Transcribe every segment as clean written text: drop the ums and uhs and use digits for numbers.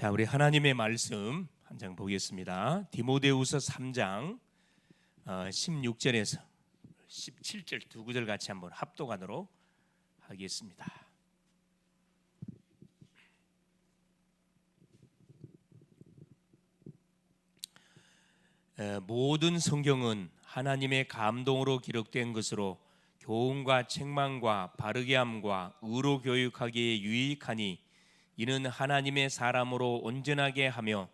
자, 우리 하나님의 말씀 한 장 보겠습니다. 디모데후서 3장 16절에서 17절 두 구절 같이 한번 합독하도록 하겠습니다. 모든 성경은 하나님의 감동으로 기록된 것으로 교훈과 책망과 바르게 함과 의로 교육하기에 유익하니 이는 하나님의 사람으로 온전하게 하며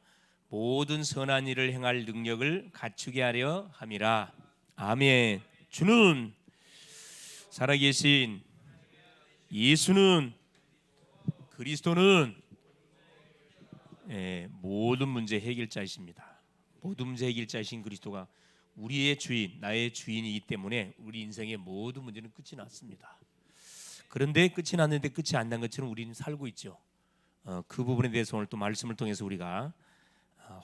모든 선한 일을 행할 능력을 갖추게 하려 함이라. 아멘. 주는 살아계신 예수는 그리스도는 모든 문제 해결자이십니다. 모든 문제 해결자이신 그리스도가 우리의 주인, 나의 주인이기 때문에 우리 인생의 모든 문제는 끝이 났습니다. 그런데 끝이 났는데 끝이 안 난 것처럼 우리는 살고 있죠. 그 부분에 대해서 오늘 또 말씀을 통해서 우리가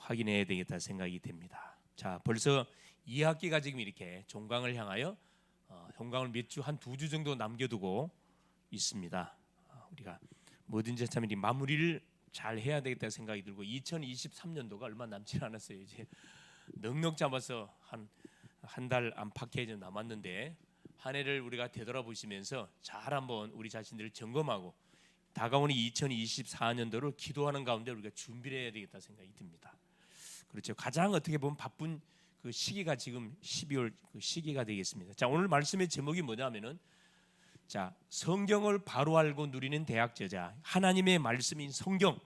확인해야 되겠다 생각이 됩니다. 자, 벌써 2학기가 지금 이렇게 종강을 향하여 종강을 몇 주, 한 2주 정도 남겨두고 있습니다. 우리가 뭐든지 참 이 마무리를 잘 해야 되겠다 생각이 들고 2023년도가 얼마 남지 않았어요. 이제 넉넉 잡아서 한 달 안팎에 좀 남았는데 한 해를 우리가 되돌아보시면서 잘 한번 우리 자신들을 점검하고 다가오는 2024년도를 기도하는 가운데 우리가 준비를 해야 되겠다 생각이 듭니다. 그렇죠. 가장 어떻게 보면 바쁜 그 시기가 지금 12월 그 시기가 되겠습니다. 자, 오늘 말씀의 제목이 뭐냐면은 자, 성경을 바로 알고 누리는 대학 제자. 하나님의 말씀인 성경을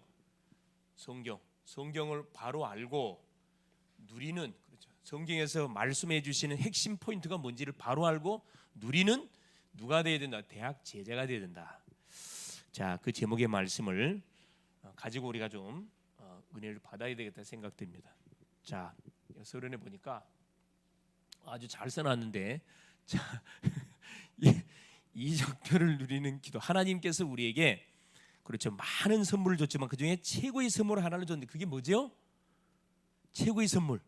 바로 알고 누리는, 그렇죠. 성경에서 말씀해 주시는 핵심 포인트가 뭔지를 바로 알고 누리는 누가 되어야 된다? 대학 제자가 되어야 된다. 자, 그 제목의 말씀을 가지고 우리가 좀 은혜를 받아야 되겠다 생각됩니다. 자, 서론에 보니까 아주 잘 써놨는데, 자, 이적표를 누리는 기도. 하나님께서 우리에게 그렇죠, 많은 선물을 줬지만 그 중에 최고의 선물 하나를 줬는데 그게 뭐죠? 최고의 선물.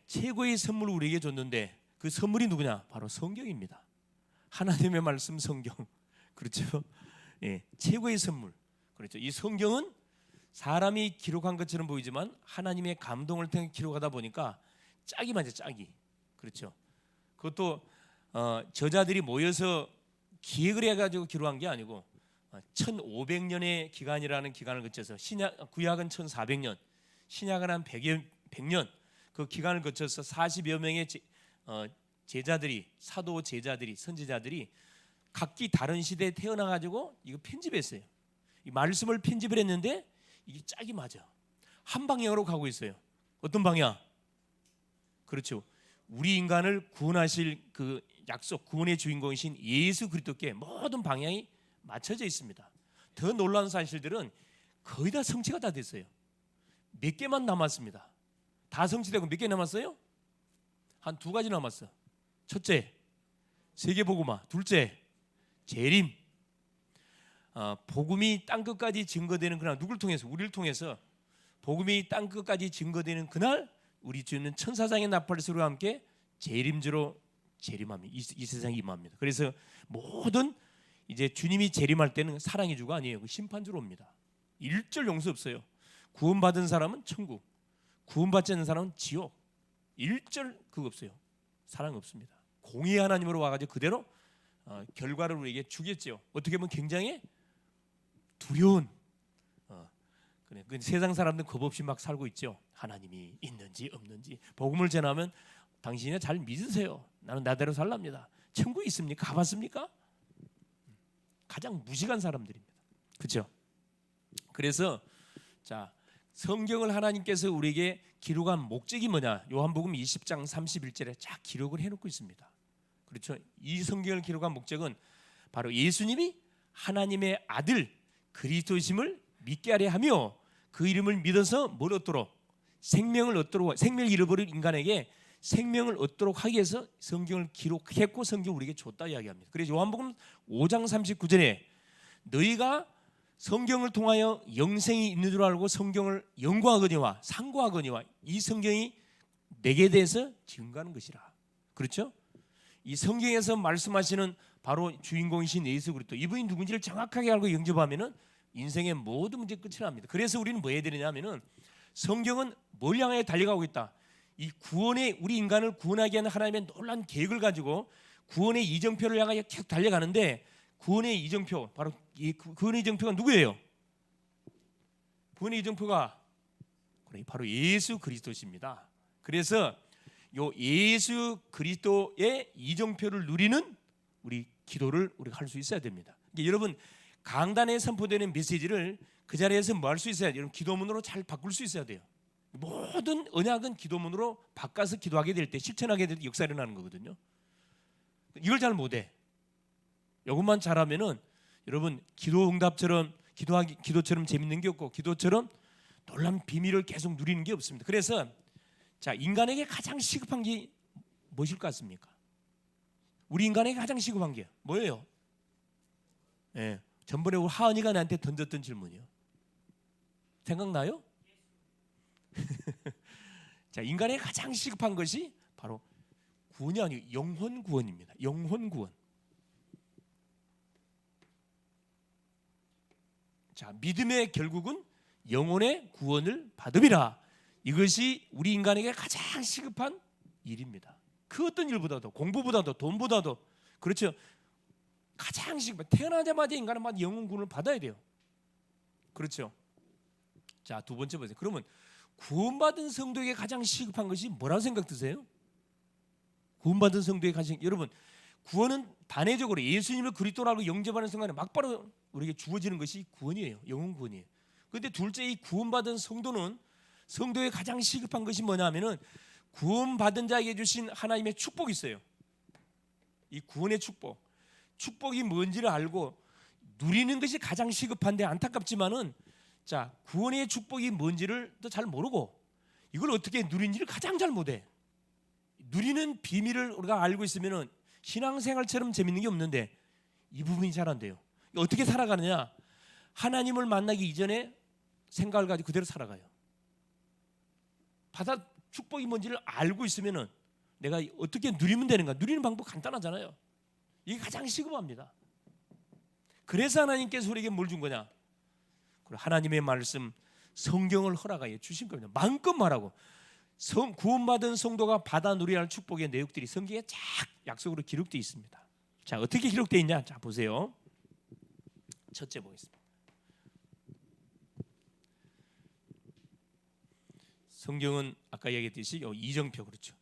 최고의 선물을 우리에게 줬는데 그 선물이 누구냐? 바로 성경입니다. 하나님의 말씀 성경. 그렇죠. 최고의 선물. 그렇죠. 이 성경은 사람이 기록한 것처럼 보이지만 하나님의 감동을 통해 기록하다 보니까 짝이 맞아, 짝이. 그렇죠. 그것도 저자들이 모여서 기획을 해가지고 기록한 게 아니고 1500년의 기간이라는 기간을 거쳐서 구약은 1400년, 신약은 한 100년 그 기간을 거쳐서 40여 명의 제자들이, 사도 제자들이, 선지자들이 각기 다른 시대에 태어나가지고 이거 편집했어요. 이 말씀을 편집을 했는데 이게 짝이 맞아. 한 방향으로 가고 있어요. 어떤 방향? 그렇죠. 우리 인간을 구원하실 그 약속, 구원의 주인공이신 예수 그리스도께 모든 방향이 맞춰져 있습니다. 더 놀라운 사실들은 거의 다 성취가 다 됐어요. 몇 개만 남았습니다. 다 성취되고 몇 개 남았어요? 한 2가지 남았어. 첫째, 세계복음화. 둘째, 재림. 복음이 땅끝까지 증거되는 그날, 누굴 통해서? 우리를 통해서 복음이 땅끝까지 증거되는 그날 우리 주는 천사장의 나팔 소리와 함께 재림주로 재림합니다. 이 세상에 임합니다. 그래서 모든 이제 주님이 재림할 때는 사랑의 주가 아니에요. 그 심판주로 옵니다. 일절 용서 없어요. 구원받은 사람은 천국, 구원받지 않는 사람은 지옥. 일절 그거 없어요. 사랑 없습니다. 공의 하나님으로 와가지고 그대로 결과를 우리에게 주겠죠. 어떻게 보면 굉장히 두려운 그 세상 사람들은 겁 없이 막 살고 있죠. 하나님이 있는지 없는지 복음을 전하면 당신이 잘 믿으세요. 나는 나대로 살랍니다. 천국이 있습니까? 가봤습니까? 가장 무식한 사람들입니다. 그렇죠? 그래서 자, 성경을 하나님께서 우리에게 기록한 목적이 뭐냐? 요한복음 20장 31절에 쫙 기록을 해놓고 있습니다. 그렇죠? 이 성경을 기록한 목적은 바로 예수님이 하나님의 아들 그리스도심을 믿게 하려 하며 그 이름을 믿어서 뭘 얻도록? 생명을 얻도록, 생명을 잃어버린 인간에게 생명을 얻도록 하기 위해서 성경을 기록했고 성경을 우리에게 줬다 이야기합니다. 그래서 요한복음 5장 39절에 너희가 성경을 통하여 영생이 있는 줄 알고 성경을 연구하거니와 상고하거니와 이 성경이 내게 대해서 증거하는 것이라. 그렇죠? 이 성경에서 말씀하시는 바로 주인공이신 예수 그리스도, 이분이 누군지를 정확하게 알고 영접하면은 인생의 모든 문제 끝이 납니다. 그래서 우리는 뭐 해야 되느냐면은 성경은 뭘 향해 달려가고 있다. 이 구원의 우리 인간을 구원하게 하는 하나님의 놀라운 계획을 가지고 구원의 이정표를 향하여 계속 달려가는데 구원의 이정표 바로 이 구원의 이정표가 누구예요? 구원의 이정표가 바로 예수 그리스도십니다. 그래서 요 예수 그리스도의 이정표를 누리는 우리 기도를 우리가 할 수 있어야 됩니다. 여러분 강단에 선포되는 메시지를 그 자리에서 뭐 할 수 있어야 돼요? 여러분 기도문으로 잘 바꿀 수 있어야 돼요. 모든 언약은 기도문으로 바꿔서 기도하게 될 때 실천하게 될 때 역사가 일어나는 거거든요. 이걸 잘 못해. 이것만 잘하면은 여러분 기도 응답처럼 기도처럼 재밌는 게 없고 기도처럼 놀라운 비밀을 계속 누리는 게 없습니다. 그래서 자 인간에게 가장 시급한 게 무엇일 것 같습니까? 우리 인간에게 가장 시급한 게 뭐예요? 예, 전번에 우리 하은이가 나한테 던졌던 질문이요. 생각나요? 자 인간에게 가장 시급한 것이 바로 구원이 아니고 영혼 구원입니다. 영혼 구원. 자 믿음의 결국은 영혼의 구원을 받음이라. 이것이 우리 인간에게 가장 시급한 일입니다. 그 어떤 일보다도 공부보다도 돈보다도 그렇죠. 가장 시급한 태어나자마자 인간은 막 영혼 구원을 받아야 돼요. 그렇죠. 자 두 번째 보세요. 그러면 구원받은 성도에게 가장 시급한 것이 뭐라고 생각 드세요? 구원받은 성도에게 가장 여러분 구원은 단회적으로 예수님을 그리스도라고 영접하는 순간에 막바로 우리에게 주어지는 것이 구원이에요. 영혼 구원이에요. 그런데 둘째 이 구원받은 성도는 성도의 가장 시급한 것이 뭐냐면은 구원받은 자에게 주신 하나님의 축복이 있어요. 이 구원의 축복. 축복이 뭔지를 알고 누리는 것이 가장 시급한데 안타깝지만은 자 구원의 축복이 뭔지를 또 잘 모르고 이걸 어떻게 누린지를 가장 잘 못해. 누리는 비밀을 우리가 알고 있으면은 신앙생활처럼 재밌는 게 없는데 이 부분이 잘 안 돼요. 어떻게 살아가느냐? 하나님을 만나기 이전에 생각을 가지고 그대로 살아가요. 받아 축복이 뭔지를 알고 있으면은 내가 어떻게 누리면 되는가? 누리는 방법 간단하잖아요. 이게 가장 시급합니다. 그래서 하나님께서 우리에게 뭘 준 거냐? 하나님의 말씀 성경을 허락하여 주신 겁니다. 마음껏 말하고 구원받은 성도가 받아 누려야 할 축복의 내용들이 성경에 쫙 약속으로 기록되어 있습니다. 자 어떻게 기록되어 있냐? 자 보세요. 첫째 보겠습니다. 성경은 아까 얘기했듯이 이정표 그렇죠.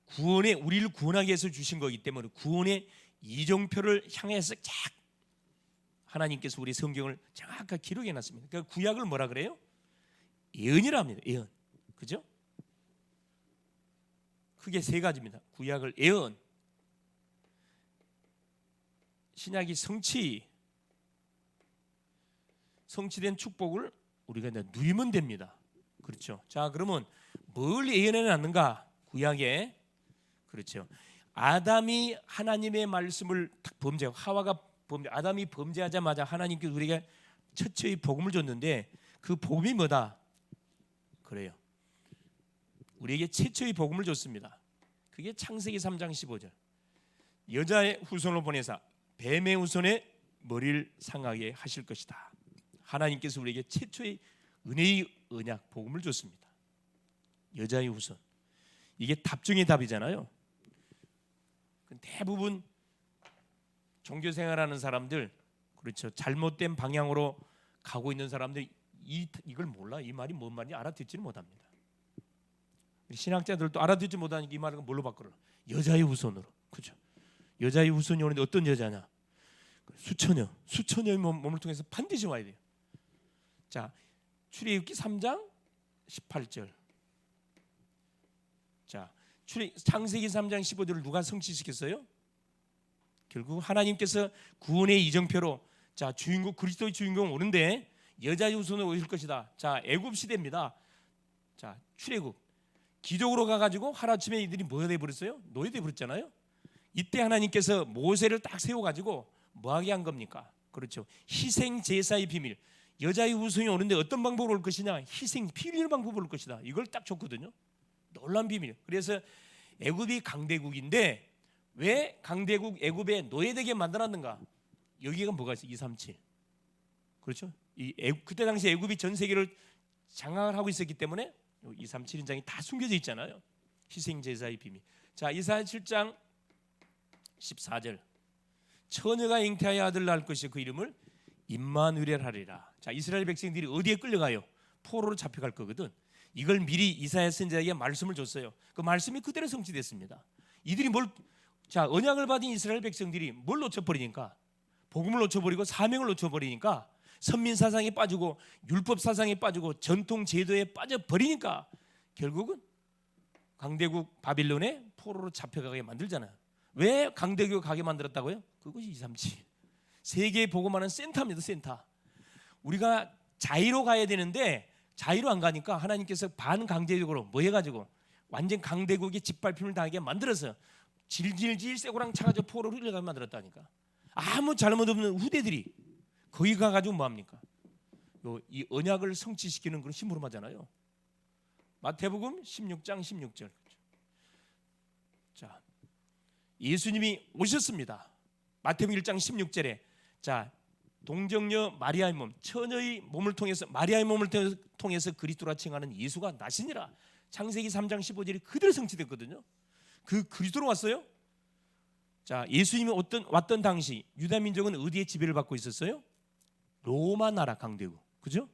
구원에 우리를 구원하기 위해서 주신 거기 때문에 구원의 이정표를 향해서 쫙 하나님께서 우리 성경을 정확하게 기록해 놨습니다. 그러니까 구약을 뭐라 그래요? 예언이라 합니다. 예언. 그죠? 크게 세 가지입니다. 구약을 예언, 신약이 성취된 축복을 우리가 누리면 됩니다. 그렇죠. 자, 그러면 뭘 예언해 놨는가? 구약에 그렇죠. 아담이 하나님의 말씀을 범죄하고 하와가 아담이 범죄하자마자 하나님께서 우리에게 최초의 복음을 줬는데 그 복음이 뭐다? 그래요. 우리에게 최초의 복음을 줬습니다. 그게 창세기 3장 15절. 여자의 후손을 보내사 뱀의 후손의 머리를 상하게 하실 것이다. 하나님께서 우리에게 최초의 은혜의 언약 복음을 줬습니다. 여자의 후손. 이게 답 중의 답이잖아요. 대부분 종교 생활하는 사람들 그렇죠. 잘못된 방향으로 가고 있는 사람들 이걸 몰라. 이 말이 뭔 말인지 알아듣지를 못합니다. 신학자들도 알아듣지 못하니까 이 말을 뭘로 바꾸려? 여자의 후손으로. 그죠? 여자의 후손이 오는데 어떤 여자냐? 수천여의 몸을 통해서 반드시 와야 돼요. 자, 출애굽기 3장 18절. 자, 창세기 3장 15절을 누가 성취시켰어요? 결국 하나님께서 구원의 이정표로 자 주인공 그리스도의 주인공 오는데 여자의 후손으로 오실 것이다. 자 애굽 시대입니다. 자 출애굽 기적으로 가가지고 하루아침에 이들이 뭐가 돼버렸어요? 노예돼 버렸잖아요. 이때 하나님께서 모세를 딱 세워가지고 뭐하게 한 겁니까? 그렇죠. 희생 제사의 비밀. 여자의 후손이 오는데 어떤 방법으로 올 것이냐? 희생 피 흘리는 방법으로 올 것이다. 이걸 딱 줬거든요. 놀란 비밀. 그래서 애굽이 강대국인데 왜 강대국 애굽에 노예되게 만들었는가? 여기가 뭐가 있어요? 237. 그렇죠? 그때 당시 애굽이 전 세계를 장악을 하고 있었기 때문에 237인장이 다 숨겨져 있잖아요. 희생 제사의 비밀. 자, 이사야 7장 14절. 처녀가 잉태하여 아들 낳을 것이 그 이름을 임마누엘 하리라. 자, 이스라엘 백성들이 어디에 끌려가요? 포로로 잡혀갈 거거든. 이걸 미리 이사야 선지자에게 말씀을 줬어요. 그 말씀이 그대로 성취됐습니다. 이들이 언약을 받은 이스라엘 백성들이 뭘 놓쳐버리니까, 복음을 놓쳐버리고 사명을 놓쳐버리니까, 선민 사상에 빠지고 율법 사상에 빠지고 전통 제도에 빠져버리니까 결국은 강대국 바빌론에 포로로 잡혀가게 만들잖아요. 왜 강대국 가게 만들었다고요? 그것이 237 세계에 복음하는 센터입니다. 센터. 우리가 자유로 가야 되는데 자유로 안 가니까 하나님께서 반강제적으로 뭐 해가지고 완전 강대국의 짓밟힘을 당하게 만들어서 질질질 쇠고랑 차가지고 포로로 흘러가게 만들었다니까. 아무 잘못 없는 후대들이 거기 가가지고 뭐합니까? 이 언약을 성취시키는 그런 심부름하잖아요. 마태복음 16장 16절. 자, 예수님이 오셨습니다. 마태복음 1장 16절에 자, 동정녀 마리아의 몸, 처녀의 몸을 통해서, 마리아의 몸을 통해서 그리스도라 칭하는 예수가 나시니라. 창세기 3장 15절이 그대로 성취됐거든요. 그 그리스도로 왔어요. 자, 예수님이 왔던 당시 유다 민족은 어디에 지배를 받고 있었어요? 로마 나라 강대국. 그죠?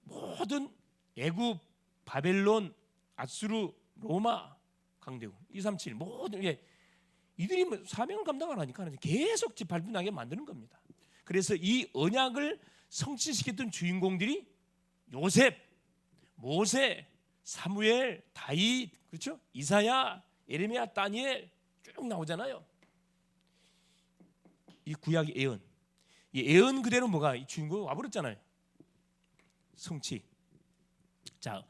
모든 애굽, 바벨론, 아수르, 로마 강대국 237 모든 이들이 사명을 감당 안 하니까 계속 짓밟히게 만드는 겁니다. 그래서 이 언약을 성취시켰던 주인공들이 요셉, 모세, 사무엘, 다윗, 그렇죠? 이사야, 예레미야, 다니엘 쭉 나오잖아요. 이 구약의 예언, 이 예언 그대로 뭐가 이 주인공이 와버렸잖아요. 성취. 자,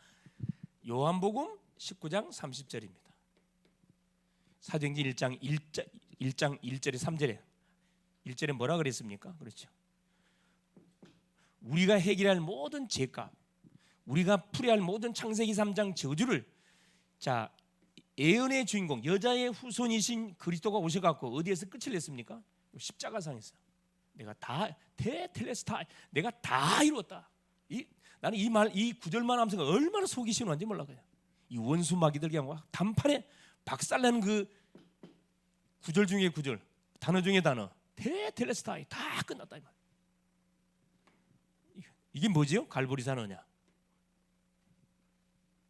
요한복음 19장 30절입니다. 사도행전 1장 1절에 3절에 1절에 뭐라 그랬습니까? 그렇죠. 우리가 해결할 모든 죄값, 우리가 풀어야 할 모든 창세기 3장 저주를 자, 예언의 주인공, 여자의 후손이신 그리스도가 오셔갖고 어디에서 끝을 냈습니까? 십자가상에서. 내가 다 테텔레스타이, 내가 다 이루었다. 나는 이 구절만 하면서 얼마나 속이 시원한지 몰라. 그냥 이 원수 마귀들 그냥 단판에 박살나는 그 구절 중에 구절, 단어 중에 단어, 테텔레스타이 다 끝났다 이 말. 이게 뭐지요? 갈보리산 언약.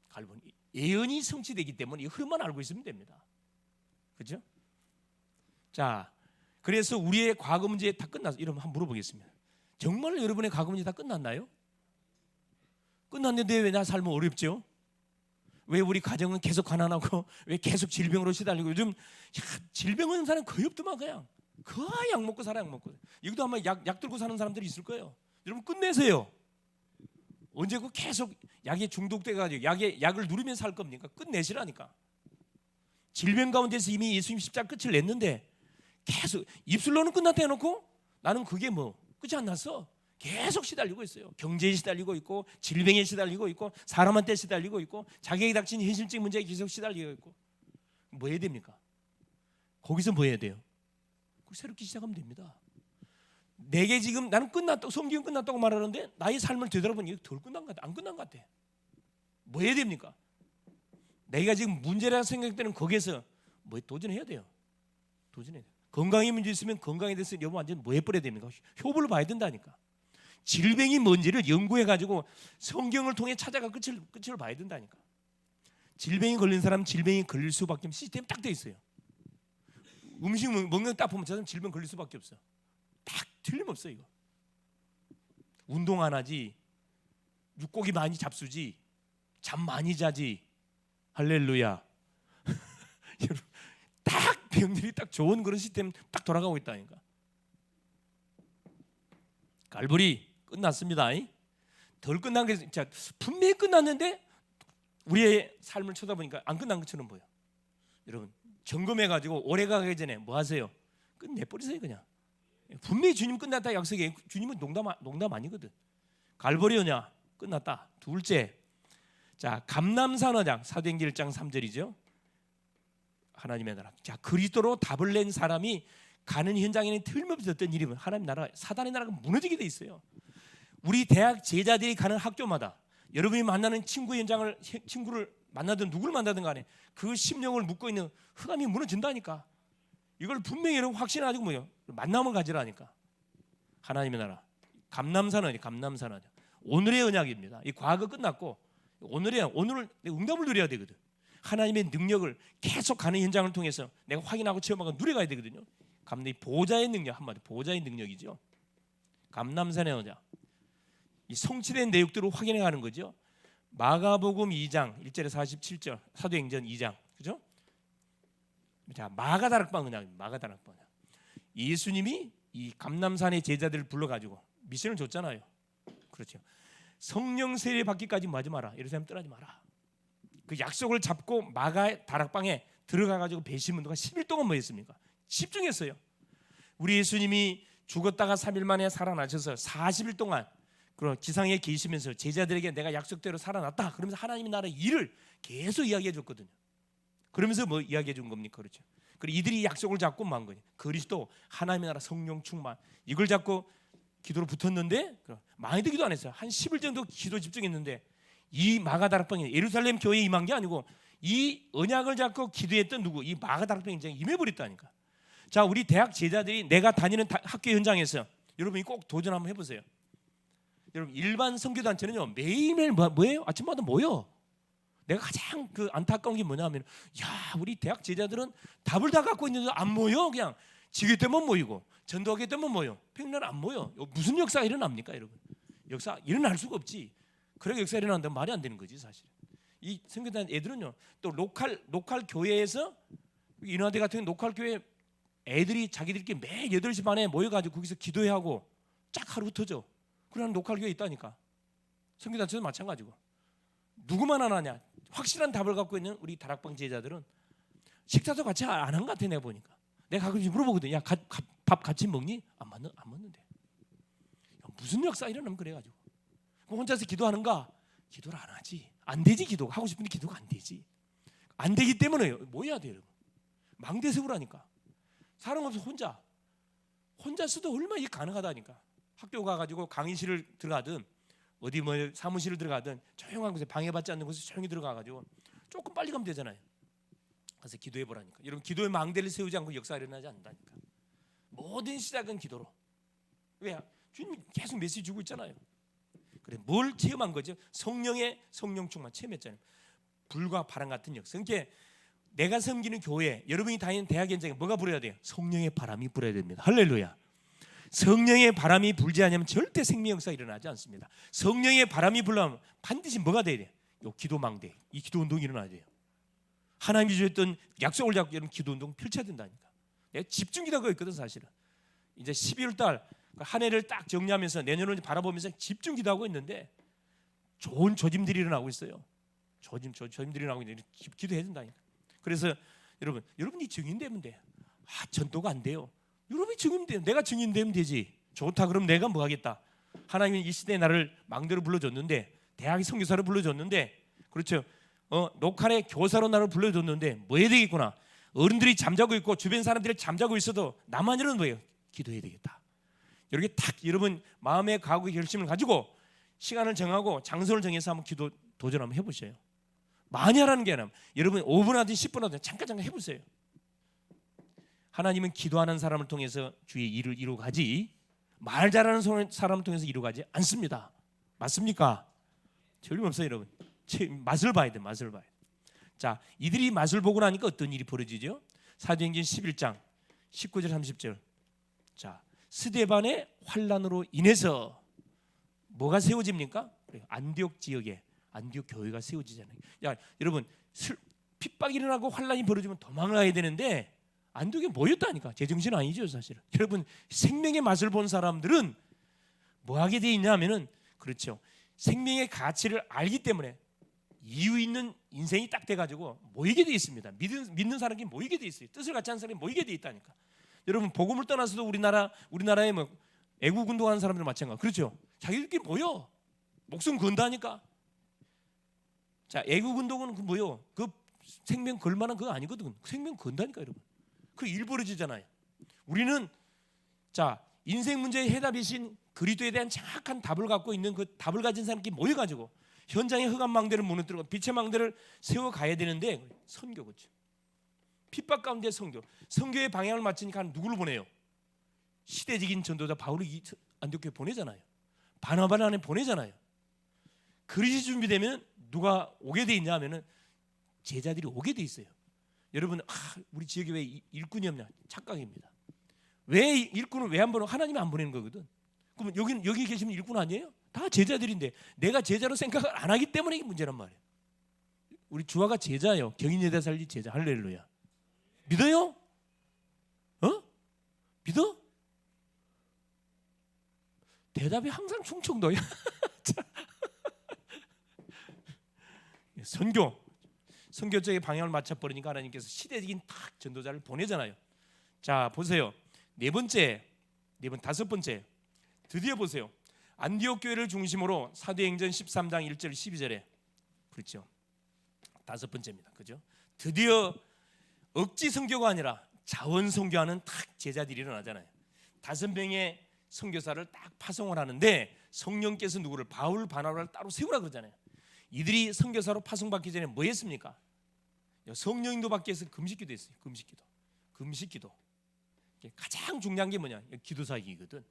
갈보리 예언이 성취되기 때문에 이 흐름만 알고 있으면 됩니다. 그렇죠? 자, 그래서 우리의 과거 문제 다 끝났어. 이러면 한번 물어보겠습니다. 정말 여러분의 과거 문제 다 끝났나요? 끝났는데 왜 나 삶은 어렵죠? 왜 우리 가정은 계속 가난하고 왜 계속 질병으로 시달리고 요즘 질병 오는 사람 거의 없더만 그냥 거의 약 먹고 살아. 약 먹고 여기도 아마 약 들고 사는 사람들이 있을 거예요. 여러분 끝내세요. 언제 그 계속 약에 중독돼가지고 약을 누르면 살 겁니까? 끝내시라니까. 질병 가운데서 이미 예수님 십자가 끝을 냈는데 계속 입술로는 끝났다 해놓고 나는 그게 뭐 끝이 안 났어. 계속 시달리고 있어요. 경제에 시달리고 있고 질병에 시달리고 있고 사람한테 시달리고 있고 자기에게 닥친 현실적 문제에 계속 시달리고 있고 뭐 해야 됩니까? 거기서 뭐 해야 돼요? 새롭게 시작하면 됩니다. 내게 지금 나는 끝났다고 성경 끝났다고 말하는데 나의 삶을 되돌아보니 덜 끝난 것 같아. 안 끝난 것 같아. 뭐 해야 됩니까? 내가 지금 문제라 생각되는 거기에서 뭐 도전해야 돼요. 도전해야 돼요. 건강에 문제 있으면 건강에 대해서 여보 완전 뭐 해버려야 됩니까? 효보를 봐야 된다니까. 질병이 뭔지를 연구해가지고 성경을 통해 찾아가 끝을 봐야 된다니까. 질병이 걸린 사람 질병이 걸릴 수밖에 없는 시스템이 딱 돼 있어요. 음식 먹는 거 딱 보면 저 사람 질병 걸릴 수밖에 없어. 딱 틀림없어 이거. 운동 안 하지, 육고기 많이 잡수지, 잠 많이 자지. 할렐루야. 여러분 딱 병들이 딱 좋은 그런 시스템 딱 돌아가고 있다니까. 갈보리 끝났습니다. 덜 끝난 게 진짜 분명히 끝났는데 우리의 삶을 쳐다보니까 안 끝난 것처럼 보여. 여러분 점검해가지고 오래 가기 전에 뭐 하세요? 끝내버리세요 그냥. 분명히 주님 끝났다 약속해. 주님은 농담 아니거든. 갈보리 언약 끝났다. 둘째, 자 감람산 언약 사도행전 1장 3절이죠. 하나님의 나라. 자 그리스도로 답을 낸 사람이 가는 현장에는 틀림없이 어떤 일이 하나님 나라, 사단의 나라가 무너지게 돼 있어요. 우리 대학 제자들이 가는 학교마다 여러분이 만나는 친구를 만나든 누구를 만나든 간에 그 심령을 묶고 있는 흑암이 무너진다니까. 이걸 분명히 여러분 확신하고 뭐요? 만남을 가지라니까. 하나님의 나라. 감남산언이 감남산언. 오늘의 언약입니다. 이 과거 끝났고 오늘 응답을 누려야 되거든. 하나님의 능력을 계속 가는 현장을 통해서 내가 확인하고 체험하고 누려가야 되거든요. 감리 보좌의 능력, 한마디 보좌의 능력이죠. 감남산의 언약. 이 성취된 내용들을 확인해 가는 거죠. 마가복음 2장 1절에 47절, 사도행전 2장, 그죠? 자, 마가다락방 언약입니다. 마가다락방 언약. 예수님이 이 감남산의 제자들을 불러가지고 미션을 줬잖아요. 그렇죠. 성령 세례 받기까지 뭐 하지 마라. 예루살렘 떠나지 마라. 그 약속을 잡고 마가 다락방에 들어가가지고 배심운동가 10일 동안 뭐 했습니까? 집중했어요. 우리 예수님이 죽었다가 3일 만에 살아나셔서 40일 동안 그런 기상에 계시면서 제자들에게 내가 약속대로 살아났다. 그러면서 하나님의 나라의 일을 계속 이야기해 줬거든요. 그러면서 뭐 이야기해 준 겁니까? 그렇죠. 그리고 이들이 약속을 잡고 만 거예요. 그리스도, 하나님의 나라, 성령 충만, 이걸 잡고 기도로 붙었는데 많이도 기도 안 했어요. 한 10일 정도 기도 집중했는데 이 마가다락방에 예루살렘 교회에 임한 게 아니고 이 언약을 잡고 기도했던 누구? 이 마가다락방에 이제 임해버렸다니까. 자, 우리 대학 제자들이 내가 다니는 학교 현장에서 여러분이 꼭 도전 한번 해보세요. 여러분 일반 선교단체는요 매일매일 뭐예요? 아침마다 모여. 내가 가장 그 안타까운 게 뭐냐면 야 우리 대학 제자들은 답을 다 갖고 있는데 안 모여. 그냥 지교 때만 모이고 전도하기 때만 모여. 평일날 안 모여. 무슨 역사가 일어납니까 여러분? 역사 일어날 수가 없지. 그래 역사 일어난다면 말이 안 되는 거지 사실. 이 선교단 애들은요 또 로컬 교회에서 인하대 같은 로컬 교회 애들이 자기들끼리 매일 8시 반에 모여가지고 거기서 기도해야 하고 쫙 하루 흩어져. 그런 로컬 교회 있다니까. 선교단체도 마찬가지고. 누구만 안 하냐? 확실한 답을 갖고 있는 우리 다락방 제자들은 식사도 같이 안 한 것 같아. 내가 보니까. 내가 가끔씩 물어보거든. 야, 밥 같이 먹니? 안 먹는데. 야, 무슨 역사 일어나면 그래가지고. 그럼 혼자서 기도하는가? 기도를 안 하지. 안 되지 기도가. 하고 싶은데 기도가 안 되지. 안 되기 때문에 뭐 해야 돼요? 망대 세우라니까. 사람 없어 혼자 써도 얼마나 이게 가능하다니까. 학교 가가지고 강의실을 들어가든 어디 뭐 사무실을 들어가든 조용한 곳에 방해받지 않는 곳에 조용히 들어가가지고 조금 빨리 가면 되잖아요. 그래서 기도해 보라니까. 여러분 기도의 망대를 세우지 않고 역사가 일어나지 않는다니까. 모든 시작은 기도로. 왜? 주님이 계속 메시지 주고 있잖아요. 그래 뭘 체험한 거죠? 성령의 성령 충만 체험했잖아요. 불과 바람 같은 역사. 그러니까 내가 섬기는 교회, 여러분이 다니는 대학 현장에 뭐가 불어야 돼요? 성령의 바람이 불어야 됩니다. 할렐루야. 성령의 바람이 불지 않으면 절대 생명 역사가 일어나지 않습니다. 성령의 바람이 불려면 반드시 뭐가 돼야 돼요? 요 기도망대, 이 기도운동이 일어나야 돼요. 하나님이 주셨던 약속을 잡고 이런 기도운동 펼쳐야 된다니까. 내가 집중기도가 있거든 사실은. 이제 12월 달 한 해를 딱 정리하면서 내년을 바라보면서 집중기도하고 있는데 좋은 조짐들이 일어나고 있어요. 조짐들이 일어나고 있는데 기도해야 된다니까. 그래서 여러분이 증인되면 돼. 전도가 안 돼요. 여러분이 증인되면 내가 증인되면 되지. 좋다 그럼 내가 뭐 하겠다. 하나님이 이 시대에 나를 망대로 불러줬는데 대학의 선교사로 불러줬는데 그렇죠. 녹한의 교사로 나를 불러줬는데 뭐 해야 되겠구나. 어른들이 잠자고 있고 주변 사람들이 잠자고 있어도 나만이라는 뭐예요? 기도해야 되겠다. 이렇게 딱 여러분 마음의 각오의 결심을 가지고 시간을 정하고 장소를 정해서 한번 기도 도전 한번 해보세요. 많이 하라는 게 아니라 여러분 5분 하든 10분 하든 잠깐 해보세요. 하나님은 기도하는 사람을 통해서 주의 일을 이루어가지 말 잘하는 사람을 통해서 이루어가지 않습니다. 맞습니까? 틀림없어요 여러분. 맛을 봐야 돼. 맛을 봐야 돼. 자, 이들이 맛을 보고 나니까 어떤 일이 벌어지죠? 사도행전 11장 19절 30절. 자, 스데반의 환난으로 인해서 뭐가 세워집니까? 안디옥 지역에 안디옥 교회가 세워지잖아요. 야, 여러분 핍박이 일어나고 환난이 벌어지면 도망가야 되는데 안디옥에 모였다니까. 제정신 아니죠 사실은. 여러분 생명의 맛을 본 사람들은 뭐 하게 돼 있냐면은 그렇죠. 생명의 가치를 알기 때문에 이유 있는 인생이 딱 돼가지고 모이게 돼 있습니다. 믿는 사람이 모이게 돼 있어요. 뜻을 같이 하는 사람이 모이게 돼 있다니까. 여러분 복음을 떠나서도 우리나라에 뭐 애국 운동하는 사람들 마찬가지. 그렇죠. 자기들끼리 모여 목숨 건다니까. 자, 애국 운동은 그 생명 걸 만한 그거 아니거든. 생명 건다니까 여러분. 그 일 벌어지잖아요. 우리는 자 인생 문제의 해답이신 그리스도에 대한 정확한 답을 갖고 있는 그 답을 가진 사람끼리 모여가지고 현장의 흑암 망대를 무너뜨리고 빛의 망대를 세워가야 되는데 선교 그렇죠. 핍박 가운데 선교의 방향을 맞추니까 누구를 보내요? 시대적인 전도자 바울을 안디옥교에 보내잖아요. 바나바를 안에 보내잖아요. 그릇이 준비되면 누가 오게 돼 있냐 하면은 제자들이 오게 돼 있어요. 여러분 우리 지역에 왜 일꾼이 없냐? 착각입니다. 왜 일꾼을 왜 안 보내? 하나님이 안 보내는 거거든. 그럼 여기 계시면 일꾼 아니에요? 다 제자들인데 내가 제자로 생각을 안 하기 때문에 이게 문제란 말이에요. 우리 주아가 제자예요. 경인여대 살리 제자. 할렐루야. 믿어요? 믿어? 대답이 항상 충청도야. 선교 쪽의 방향을 맞춰버리니까 하나님께서 시대적인 탁 전도자를 보내잖아요. 자 보세요. 다섯 번째 드디어 보세요. 안디옥 교회를 중심으로 사도행전 13장 1절 12절에 그렇죠. 다섯 번째입니다. 그죠? 드디어 억지 선교가 아니라 자원 선교하는 탁 제자들이 일어나잖아요. 5명의 선교사를 딱 파송을 하는데 성령께서 누구를 바울 바나바를 따로 세우라 그러잖아요. 이들이 선교사로 파송받기 전에 뭐 했습니까? 성령인도 받기 위해서 금식기도 했어요. 금식기도. 가장 중요한 게 뭐냐? 기도사역이거든.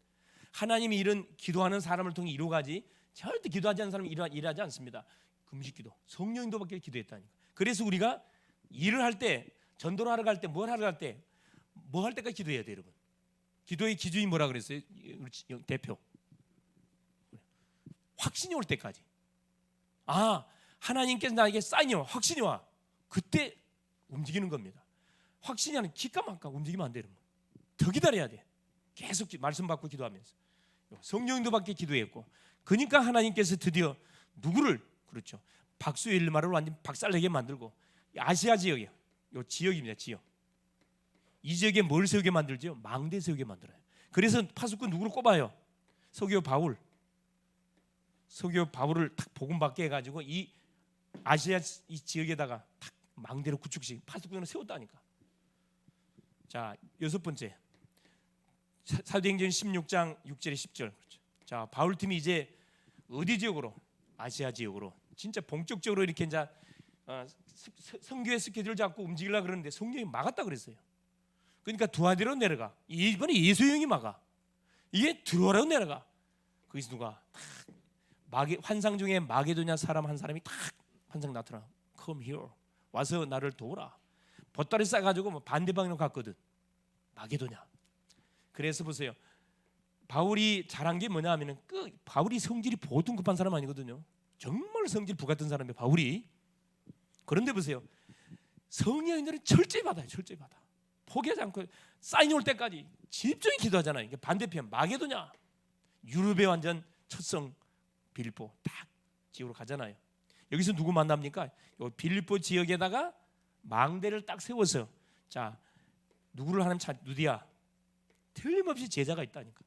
하나님이 이런 기도하는 사람을 통해 이루어가지 절대 기도하지 않는 사람이 일하지 않습니다. 금식기도. 성령인도 받기 위해 기도했다니까. 그래서 우리가 일을 할 때 전도를 하러 갈 때 뭘 하러 갈 때 뭐 할 때까지 기도해야 돼요, 여러분. 기도의 기준이 뭐라 그랬어요? 우리 대표. 확신이 올 때까지. 하나님께서 나에게 사인이 와, 확신이 와. 그때 움직이는 겁니다. 확신이 아니라 기가 막혀 움직이면 안 되는 거. 더 기다려야 돼. 계속 말씀 받고 기도하면서 성령도 받게 기도했고, 그러니까 하나님께서 드디어 누구를 그렇죠. 박수일마를 완전 박살내게 만들고 아시아 지역에 요 지역입니다. 지역. 이 지역에 뭘 세우게 만들죠? 망대 세우게 만들어요. 그래서 파수꾼 누구를 꼽아요? 서기오 바울을 탁 복음 받게 해가지고 이 아시아 이 지역에다가 탁 망대로 구축식 파수꾼을 세웠다니까. 자, 여섯 번째 사도행전 16장 6절에 10절 그렇죠. 자, 바울 팀이 이제 어디 지역으로? 아시아 지역으로 진짜 본격적으로 이렇게 이제 선교의 스케줄을 잡고 움직이려고 그러는데 성령이 막았다 그랬어요. 그러니까 두아디로 내려가. 이번에 예수형이 막아. 이게 들어오라고 내려가. 거기서 누가 환상 중에 마게도냐 사람 한 사람이 딱 환상 나타나. Come here. 와서 나를 도우라. 보따리 싸가지고 반대 방향으로 갔거든. 마게도냐. 그래서 보세요. 바울이 잘한 게 뭐냐 하면은 바울이 성질이 보통 급한 사람 아니거든요. 정말 성질 불같은 사람이에요, 바울이. 그런데 보세요. 성령인들은 철저히 받아요. 철저히 받아. 포기하지 않고 사인이 올 때까지 집중히 기도하잖아요. 이게 반대편 마게도냐. 유럽의 완전 첫성 빌립보 딱 지역으로 가잖아요. 여기서 누구 만납니까? 빌립보 지역에다가 망대를 딱 세워서 자 누구를 하나님 누디야. 틀림없이 제자가 있다니까.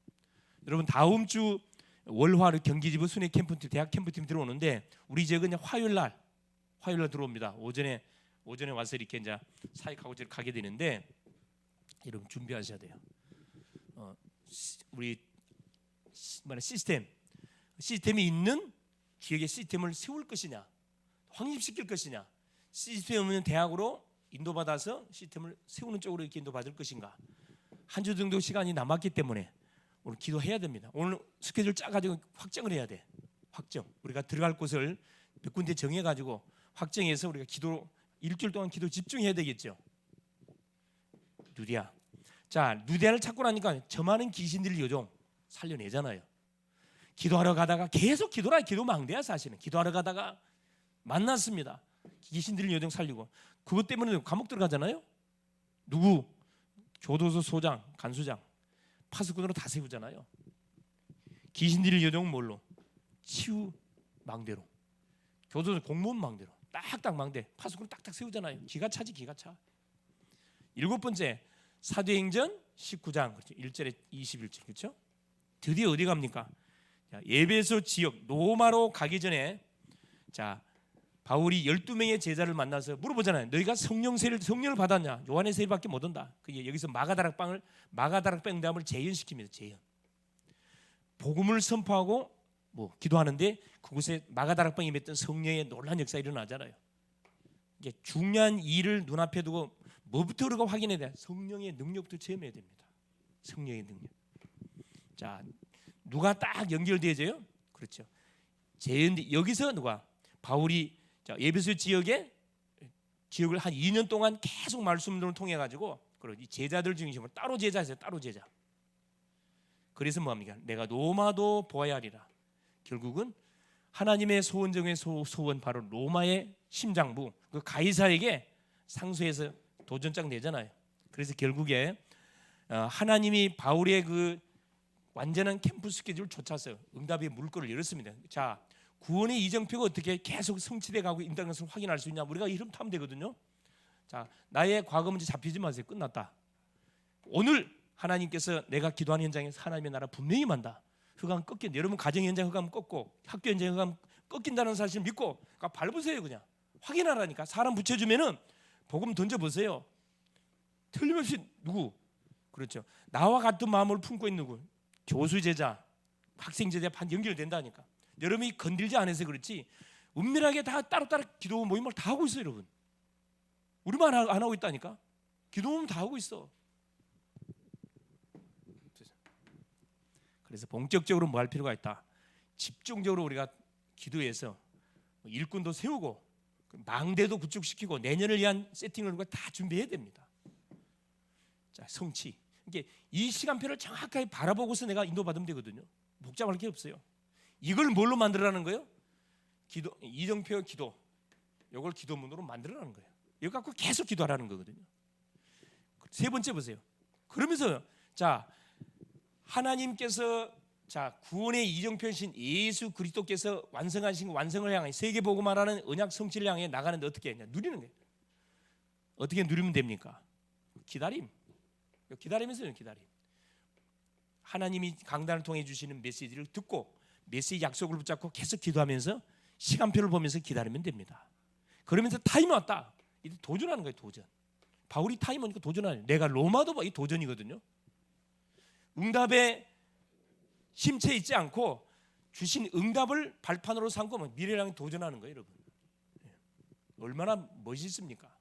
여러분 다음 주 월화를 경기지부 순회 캠프팀 대학 캠프팀 들어오는데 우리 지역은 화요일 날 들어옵니다. 오전에 와서 이렇게 이제 사역하고 가게 되는데 여러분 준비하셔야 돼요. 우리 시스템이 있는 기획의 시스템을 세울 것이냐, 확립시킬 것이냐, 시스템 없는 대학으로 인도받아서 시스템을 세우는 쪽으로 이렇게 인도받을 것인가. 한 주 정도 시간이 남았기 때문에 오늘 기도해야 됩니다. 오늘 스케줄 짜가지고 확정을 해야 돼. 확정. 우리가 들어갈 곳을 몇 군데 정해가지고 확정해서 우리가 기도 일주일 동안 기도 집중해야 되겠죠. 누디아. 자, 누디아를 찾고 나니까 저 많은 귀신들을 요정 살려내잖아요. 기도하러 가다가 계속 기도 망대야 사실은. 기도하러 가다가 만났습니다. 귀신들을 요정 살리고 그것 때문에 감옥 들어가잖아요. 누구? 교도소 소장, 간수장, 파수꾼으로 다 세우잖아요. 귀신들을 요정 뭘로? 치유 망대로. 교도소 공무원 망대로. 딱딱 망대. 파수꾼 딱딱 세우잖아요. 기가 차지 기가 차. 일곱 번째 사도행전 19장 그렇죠. 1절에 21절 그렇죠? 드디어 어디 갑니까? 자, 예배소 지역 로마로 가기 전에 자 바울이 12명의 제자를 만나서 물어보잖아요. 너희가 성령을 받았냐? 요한의 세례밖에 못 온다. 여기서 마가다락방 담을 재현시킵니다. 재현. 복음을 선포하고 기도하는데 그곳에 마가다락방에 맺던 성령의 놀라운 역사 일어나잖아요. 이게 중요한 일을 눈앞에 두고 뭐부터 우리가 확인해야 돼? 성령의 능력부터 체험해야 됩니다. 성령의 능력. 자, 누가 딱 연결되어져요? 그렇죠. 여기서 누가? 바울이 에베소 지역을 한 2년 동안 계속 말씀들을 통해 가지고 이 제자들 중심으로 따로 제자였어요. 따로 제자. 그래서 뭐합니까? 내가 로마도 보아야 하리라. 결국은 하나님의 소원 중의 소원, 바로 로마의 심장부 그 가이사에게 상소해서 도전장 내잖아요. 그래서 결국에 하나님이 바울의 그 완전한 캠프 스케줄을 쫓았어요. 응답의 물꼬를 열었습니다. 자, 구원의 이정표가 어떻게 계속 성취돼 가고 있다는 것을 확인할 수 있냐? 우리가 이름 타면 되거든요. 자, 나의 과거 문제 잡히지 마세요. 끝났다. 오늘 하나님께서 내가 기도하는 현장에서 하나님의 나라 분명히 만다. 흑암 꺾인, 여러분 가정 현장 흑암 꺾고 학교 현장 흑암 꺾인다는 사실을 믿고 그러니까 밟으세요. 그냥 확인하라니까. 사람 붙여주면은 복음 던져보세요. 틀림없이 누구? 그렇죠. 나와 같은 마음을 품고 있는 누구? 교수 제자, 학생 제자 반 연결된다니까. 여러분이 건들지 않아서 그렇지 은밀하게 다 따로따로 기도 모임을 다 하고 있어요. 여러분 우리만 안 하고 있다니까. 기도 모임 다 하고 있어. 그래서 본격적으로 뭐 할 필요가 있다. 집중적으로 우리가 기도해서 일꾼도 세우고 망대도 구축시키고 내년을 위한 세팅을 다 준비해야 됩니다. 자, 성취. 이게 이 시간표를 정확하게 바라보고서 내가 인도받으면 되거든요. 복잡할 게 없어요. 이걸 뭘로 만들어라는 거예요? 기도, 이정표 기도. 이걸 기도문으로 만들어라는 거예요. 이거 갖고 계속 기도하라는 거거든요. 세 번째 보세요. 그러면서 자, 하나님께서 구원의 이정표이신 예수 그리스도께서 완성하신 완성을 향해 세계복음화라는 언약 성취를 향해 나가는데 어떻게 했냐? 누리는 거예요. 어떻게 누리면 됩니까? 기다림. 기다리면서요. 기다림. 하나님이 강단을 통해 주시는 메시지를 듣고 메시지 약속을 붙잡고 계속 기도하면서 시간표를 보면서 기다리면 됩니다. 그러면서 타임이 왔다. 이제 도전하는 거예요. 도전. 바울이 타임 오니까 도전하는. 내가 로마도 이 도전이거든요. 응답에 심체 있지 않고 주신 응답을 발판으로 삼고 미래를 향해 도전하는 거예요. 여러분 얼마나 멋있습니까?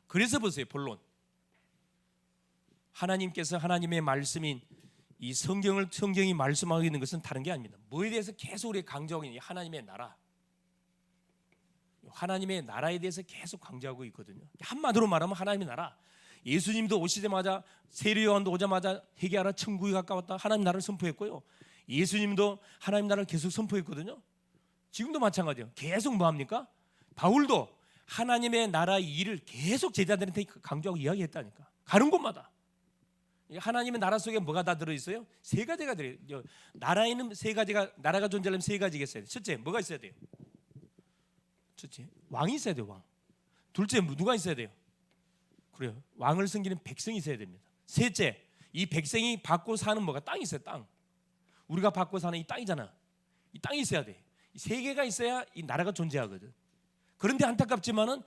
그래서 보세요. 본론 하나님께서 하나님의 말씀인 이 성경이 말씀하고 있는 것은 다른 게 아닙니다. 뭐에 대해서 계속 우리가 강조하고 있는 하나님의 나라, 하나님의 나라에 대해서 계속 강조하고 있거든요. 한마디로 말하면 하나님의 나라. 예수님도 오시자마자 세례요한도 오자마자 회개하라 천국이 가까웠다 하나님 나라를 선포했고요. 예수님도 하나님 나라를 계속 선포했거든요. 지금도 마찬가지예요. 계속 뭐합니까? 바울도 하나님의 나라의 일을 계속 제자들한테 강조하고 이야기했다니까. 가는 곳마다 하나님의 나라 속에 뭐가 다 들어있어요? 세 가지가 들어요. 나라에는 세 가지가, 나라가 존재하려면 세 가지가 있어야 돼요. 첫째, 뭐가 있어야 돼요? 첫째, 왕이 있어야 돼요. 왕. 둘째, 누가 있어야 돼요? 그래요. 왕을 섬기는 백성이 있어야 됩니다. 셋째, 이 백성이 받고 사는 뭐가 땅이 있어요. 땅. 우리가 받고 사는 이 땅이잖아. 이 땅이 있어야 돼. 이 세 개가 있어야 이 나라가 존재하거든. 그런데 안타깝지만은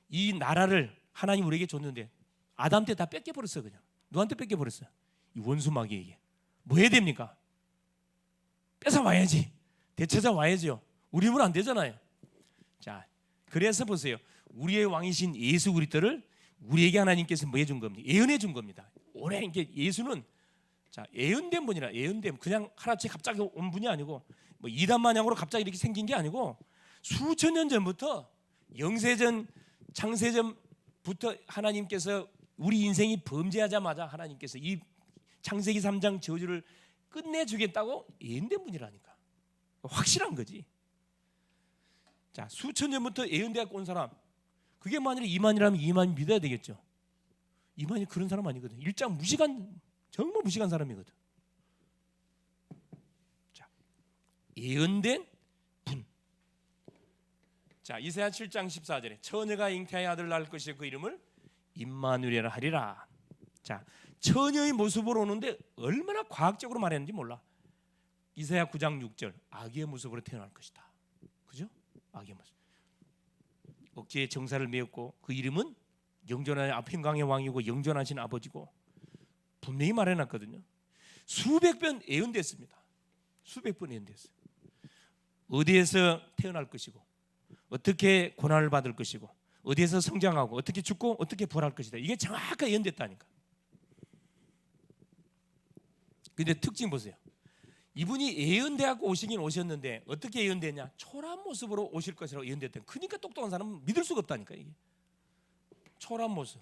이 나라를 하나님 우리에게 줬는데 아담 때 다 뺏겨버렸어. 그냥 누구한테 뺏겨버렸어요? 이 원수 마귀에게. 뭐 해야 됩니까? 뺏어와야지. 되찾아 와야죠. 우리 힘은 안 되잖아요. 자, 그래서 보세요. 우리의 왕이신 예수 그리스도를 우리에게 하나님께서 뭐 해준 겁니다. 예언해 준 겁니다. 오래 이게 예수는 예언된 분이라. 예언된 그냥 하나씩 갑자기 온 분이 아니고 뭐 이단 마냥으로 갑자기 이렇게 생긴 게 아니고 수천 년 전부터 영세전 창세전부터 하나님께서 우리 인생이 범죄하자마자 하나님께서 이 창세기 3장 저주를 끝내주겠다고 예언된 분이라니까. 확실한 거지. 자, 수천 년부터 예언되어 온 사람, 그게 만일에 이만이라면 이만이 믿어야 되겠죠. 이만이 그런 사람 아니거든. 일장 무식한, 정말 무식한 사람이거든. 자, 예언된 분. 자, 이사야 7장 14절에 처녀가 잉태하여 아들 낳을 것이요 그 이름을 임마누엘이라 하리라. 자, 처녀의 모습으로 오는데 얼마나 과학적으로 말했는지 몰라. 이사야 9장 6절 아기의 모습으로 태어날 것이다. 그죠? 아기의 모습. 억지에 정사를 메었고 그 이름은 영존한 평강의 왕이고 영존하신 아버지고 분명히 말해놨거든요. 수백 번 예언됐습니다. 수백 번 예언됐어요. 어디에서 태어날 것이고 어떻게 고난을 받을 것이고 어디에서 성장하고 어떻게 죽고 어떻게 부활할 것이다. 이게 정확하게 예언됐다니까. 근데 특징 보세요. 이분이 예언대하고 오시긴 오셨는데 어떻게 예언됐냐? 초라한 모습으로 오실 것이라고 예언됐다. 그러니까 똑똑한 사람은 믿을 수가 없다니까. 이게 초라한 모습.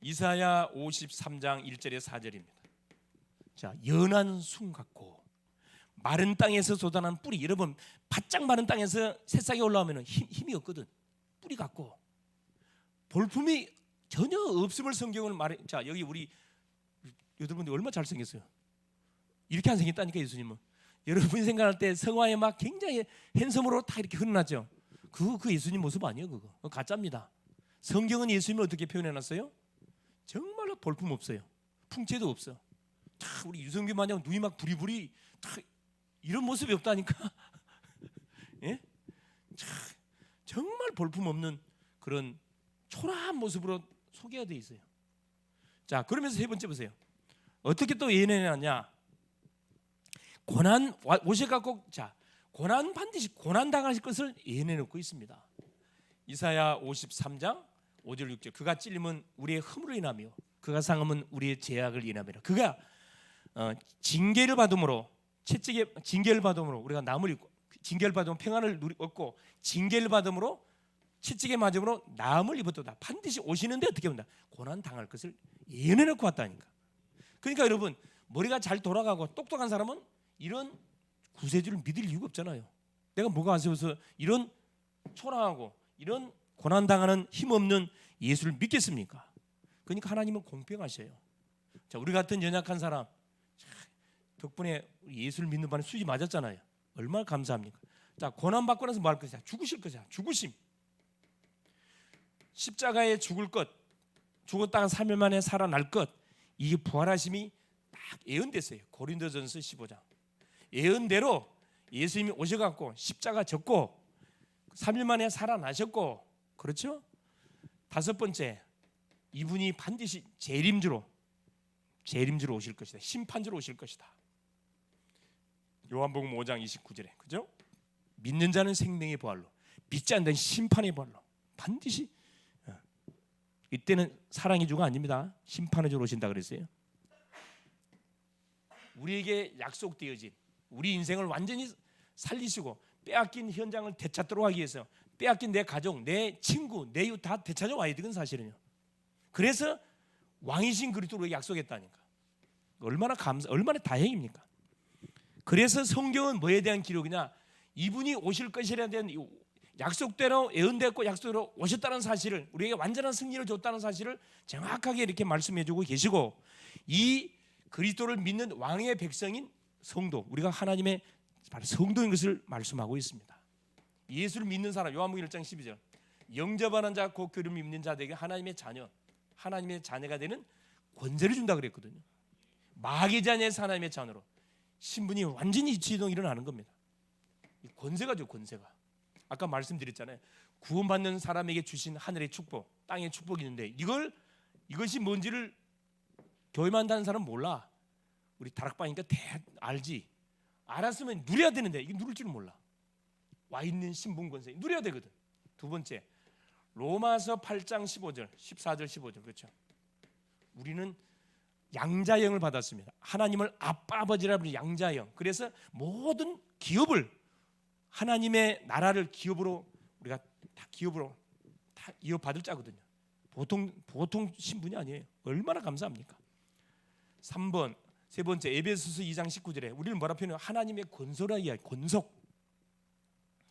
이사야 53장 1절에 4절입니다. 자, 연한 순 같고 마른 땅에서 솟아난 뿌리. 여러분 바짝 마른 땅에서 새싹이 올라오면 힘이 없거든. 뿌리 같고 볼품이 전혀 없음을 성경을 말해. 자, 여기 우리 여러분들 얼마나 잘생겼어요. 이렇게 안 생겼다니까 예수님은. 여러분이 생각할 때 성화에 막 굉장히 핸섬으로 다 이렇게 흐르났죠. 그 예수님 모습 아니에요. 그거 가짜입니다. 성경은 예수님을 어떻게 표현해놨어요? 정말로 볼품 없어요. 풍채도 없어. 우리 유성규 마냥 눈이 막 부리부리 이런 모습이 없다니까. 예? 정말 볼품 없는 그런 초라한 모습으로 소개가 돼 있어요. 자, 그러면서 세 번째 보세요. 어떻게 또 예언해놨냐? 고난 오셔갖고 자 고난 반드시 고난 당하실 것을 예언해놓고 있습니다. 이사야 53장 5절 6절 그가 찔림은 우리의 허물을 인하며 그가 상함은 우리의 죄악을 인하며 그가 징계를 받음으로 채찍에 징계를 받음으로 우리가 남을 입고 징계를 받으면 평안을 얻고 징계를 받음으로 채찍에 맞음으로 남을 입었도다. 반드시 오시는데 어떻게 한다? 고난 당할 것을 예언해놓고 왔다니까. 그러니까 여러분 머리가 잘 돌아가고 똑똑한 사람은 이런 구세주를 믿을 이유가 없잖아요. 내가 뭐가 아쉬워서 이런 초라하고 이런 고난 당하는 힘없는 예수를 믿겠습니까? 그러니까 하나님은 공평하셔요. 자, 우리 같은 연약한 사람 덕분에 예수를 믿는 바는 수지 맞았잖아요. 얼마나 감사합니까? 자, 고난 받고 나서 뭐 할 것이야? 죽으실 것이야. 죽으심. 십자가에 죽을 것, 죽었다가 3일 만에 살아날 것, 이게 부활하심이 딱 예언됐어요. 고린도전서 15장. 예언대로 예수님이 오셔갖고 십자가 졌고 3일 만에 살아나셨고, 그렇죠? 다섯 번째, 이분이 반드시 재림주로 오실 것이다. 심판주로 오실 것이다. 요한복음 5장 29절에, 그죠? 믿는 자는 생명의 부활로, 믿지 않는 심판의 부활로 반드시. 이때는 사랑의 주가 아닙니다. 심판의 주로 오신다 그랬어요. 우리에게 약속되어진 우리 인생을 완전히 살리시고 빼앗긴 현장을 되찾도록 하기 위해서 빼앗긴 내 가족, 내 친구, 내 이웃 다 되찾아와야 되는 사실은요. 그래서 왕이신 그리스도로 약속했다니까. 얼마나 다행입니까? 그래서 성경은 뭐에 대한 기록이냐? 이분이 오실 것이라는 대한 약속대로 예언됐고 약속대로 오셨다는 사실을, 우리에게 완전한 승리를 줬다는 사실을 정확하게 이렇게 말씀해주고 계시고, 이 그리스도를 믿는 왕의 백성인 성도, 우리가 하나님의 바로 성도인 것을 말씀하고 있습니다. 예수를 믿는 사람, 요한복음 1장 12절, 영접하는 자 곧 그를 믿는 자들에게 하나님의 자녀, 하나님의 자녀가 되는 권세를 준다 그랬거든요. 마귀의 자녀에서 하나님의 자녀로 신분이 완전히 이치동이 일어나는 겁니다. 권세가죠, 권세가. 아까 말씀드렸잖아요. 구원받는 사람에게 주신 하늘의 축복, 땅의 축복이 있는데 이것이 뭔지를 교회만 다는 사람은 몰라. 우리 다락방이니까 알지. 알았으면 누려야 되는데 이게 누릴 줄은 몰라. 와 있는 신분 권세 누려야 되거든. 두 번째, 로마서 8장 15절, 14절, 15절, 그렇죠? 우리는 양자형을 받았습니다. 하나님을 아빠 아버지라 부르는 양자형. 그래서 모든 기업을, 하나님의 나라를 기업으로, 우리가 다 기업으로 다 이어받을 자거든요. 보통 신분이 아니에요. 얼마나 감사합니까? 3번, 세 번째, 에베소서 2장 19절에 우리는 뭐라 표현해요? 하나님의 권소라 이야기, 권속.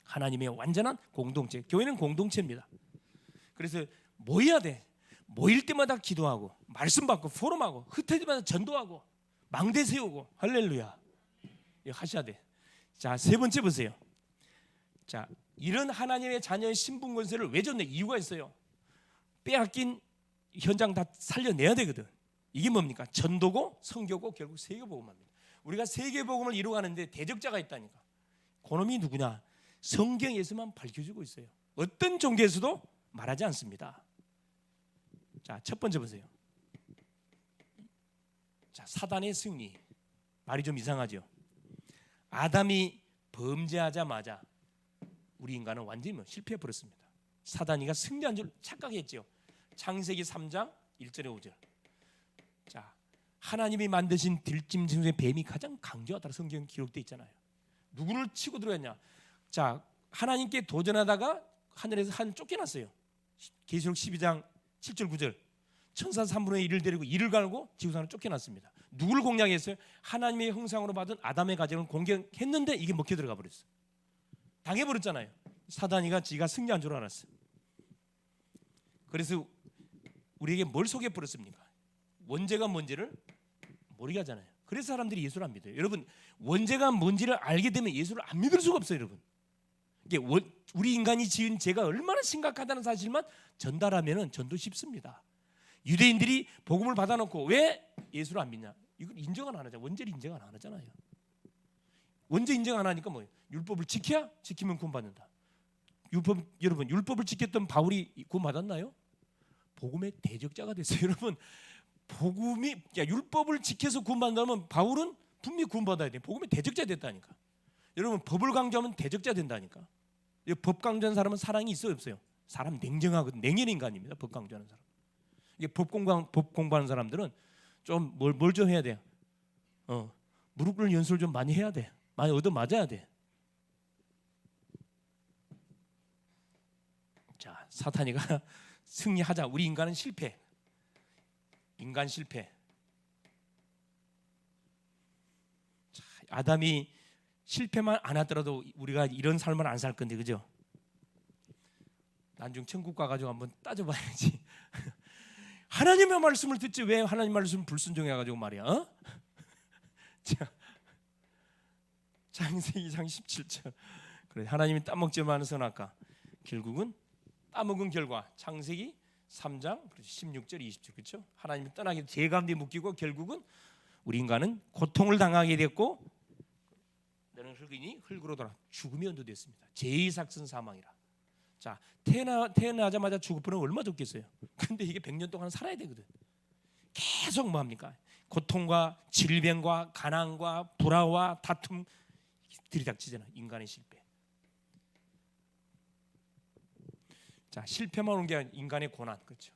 하나님의 완전한 공동체. 교회는 공동체입니다. 그래서 모여야 돼. 모일 때마다 기도하고 말씀 받고 포럼하고 흩어질 때마다 전도하고 망대 세우고 할렐루야. 이거 하셔야 돼. 자, 세 번째 보세요. 자, 이런 하나님의 자녀의 신분 권세를 왜 줬냐? 이유가 있어요. 빼앗긴 현장 다 살려내야 되거든. 이게 뭡니까? 전도고 선교고 결국 세계복음입니다. 우리가 세계복음을 이루어가는데 대적자가 있다니까. 그놈이 누구냐? 성경에서만 밝혀주고 있어요. 어떤 종교에서도 말하지 않습니다. 자, 첫 번째 보세요. 자, 사단의 승리. 말이 좀 이상하죠. 아담이 범죄하자마자 우리 인간은 완전히 실패해 버렸습니다. 사단이가 승리한 줄 착각했죠. 창세기 3장 1절에 5절. 자, 하나님이 만드신 들짐승 중에 뱀이 가장 강조하다고 성경 기록되어 있잖아요. 누구를 치고 들어갔냐? 자, 하나님께 도전하다가 하늘에서 한 쫓겨났어요. 계시록 12장 7절 9절. 천사 3분의 1을 데리고 이를 갈고 지구상으로 쫓겨났습니다. 누구를 공략했어요? 하나님의 형상으로 받은 아담의 가정을 공격했는데 이게 먹혀 들어가 버렸어요. 당해버렸잖아요. 사단이가 지가 승리한 줄 알았어. 그래서 우리에게 뭘 속여버렸습니까? 원죄가 뭔지를 모르게 하잖아요. 그래서 사람들이 예수를 안 믿어요. 여러분, 원죄가 뭔지를 알게 되면 예수를 안 믿을 수가 없어요. 여러분, 이게 우리 인간이 지은 죄가 얼마나 심각하다는 사실만 전달하면 전도 쉽습니다. 유대인들이 복음을 받아놓고 왜 예수를 안 믿냐? 이걸 인정을 안 하잖아요. 원죄를 인정을 안 하잖아요. 원죄 인정 안 하니까 뭐예요? 율법을 지키면 구원받는다. 여러분, 율법을 지켰던 바울이 구원받았나요? 복음의 대적자가 됐어요. 여러분, 율법을 지켜서 구원받는다면 바울은 분명히 구원받아야 돼요. 복음의 대적자 됐다니까. 여러분, 법을 강조하면 대적자 된다니까. 법 강조하는 사람은 사랑이 있어요, 없어요? 사람 냉정하거든. 냉혈 인간입니다. 법 강조하는 사람. 이게 법 공부하는 사람들은 좀 뭘 좀 해야 돼요. 무릎 꿇는 연습을 좀 많이 해야 돼. 많이 얻어 맞아야 돼. 자, 사탄이가 승리하자. 우리 인간은 실패. 인간 실패. 자, 아담이 실패만 안 하더라도 우리가 이런 삶을 안 살 건데, 그죠? 나중 천국 가가지고 한번 따져봐야지. 하나님의 말씀을 듣지 왜 하나님 말씀을 불순종해가지고 말이야? 자, 창세기 2장 17절. 그래, 하나님이 따먹지 마는 선악과 결국은 따먹은 결과 창세기 3장 16절 20절 그렇죠? 하나님이 떠나게 죄 가운데 묶이고 결국은 우리 인간은 고통을 당하게 됐고 너는 흙이니 흙으로 돌아 죽음이 언도됐습니다. 죄의 삭슨 사망이라. 자, 태어나자마자 죽을 뻔은 얼마 좋겠어요. 근데 이게 100년 동안 살아야 되거든. 계속 뭐 합니까? 고통과 질병과 가난과 불화와 다툼 들이닥치잖아. 인간의 실패. 자, 실패만 온 게 인간의 고난, 그렇죠?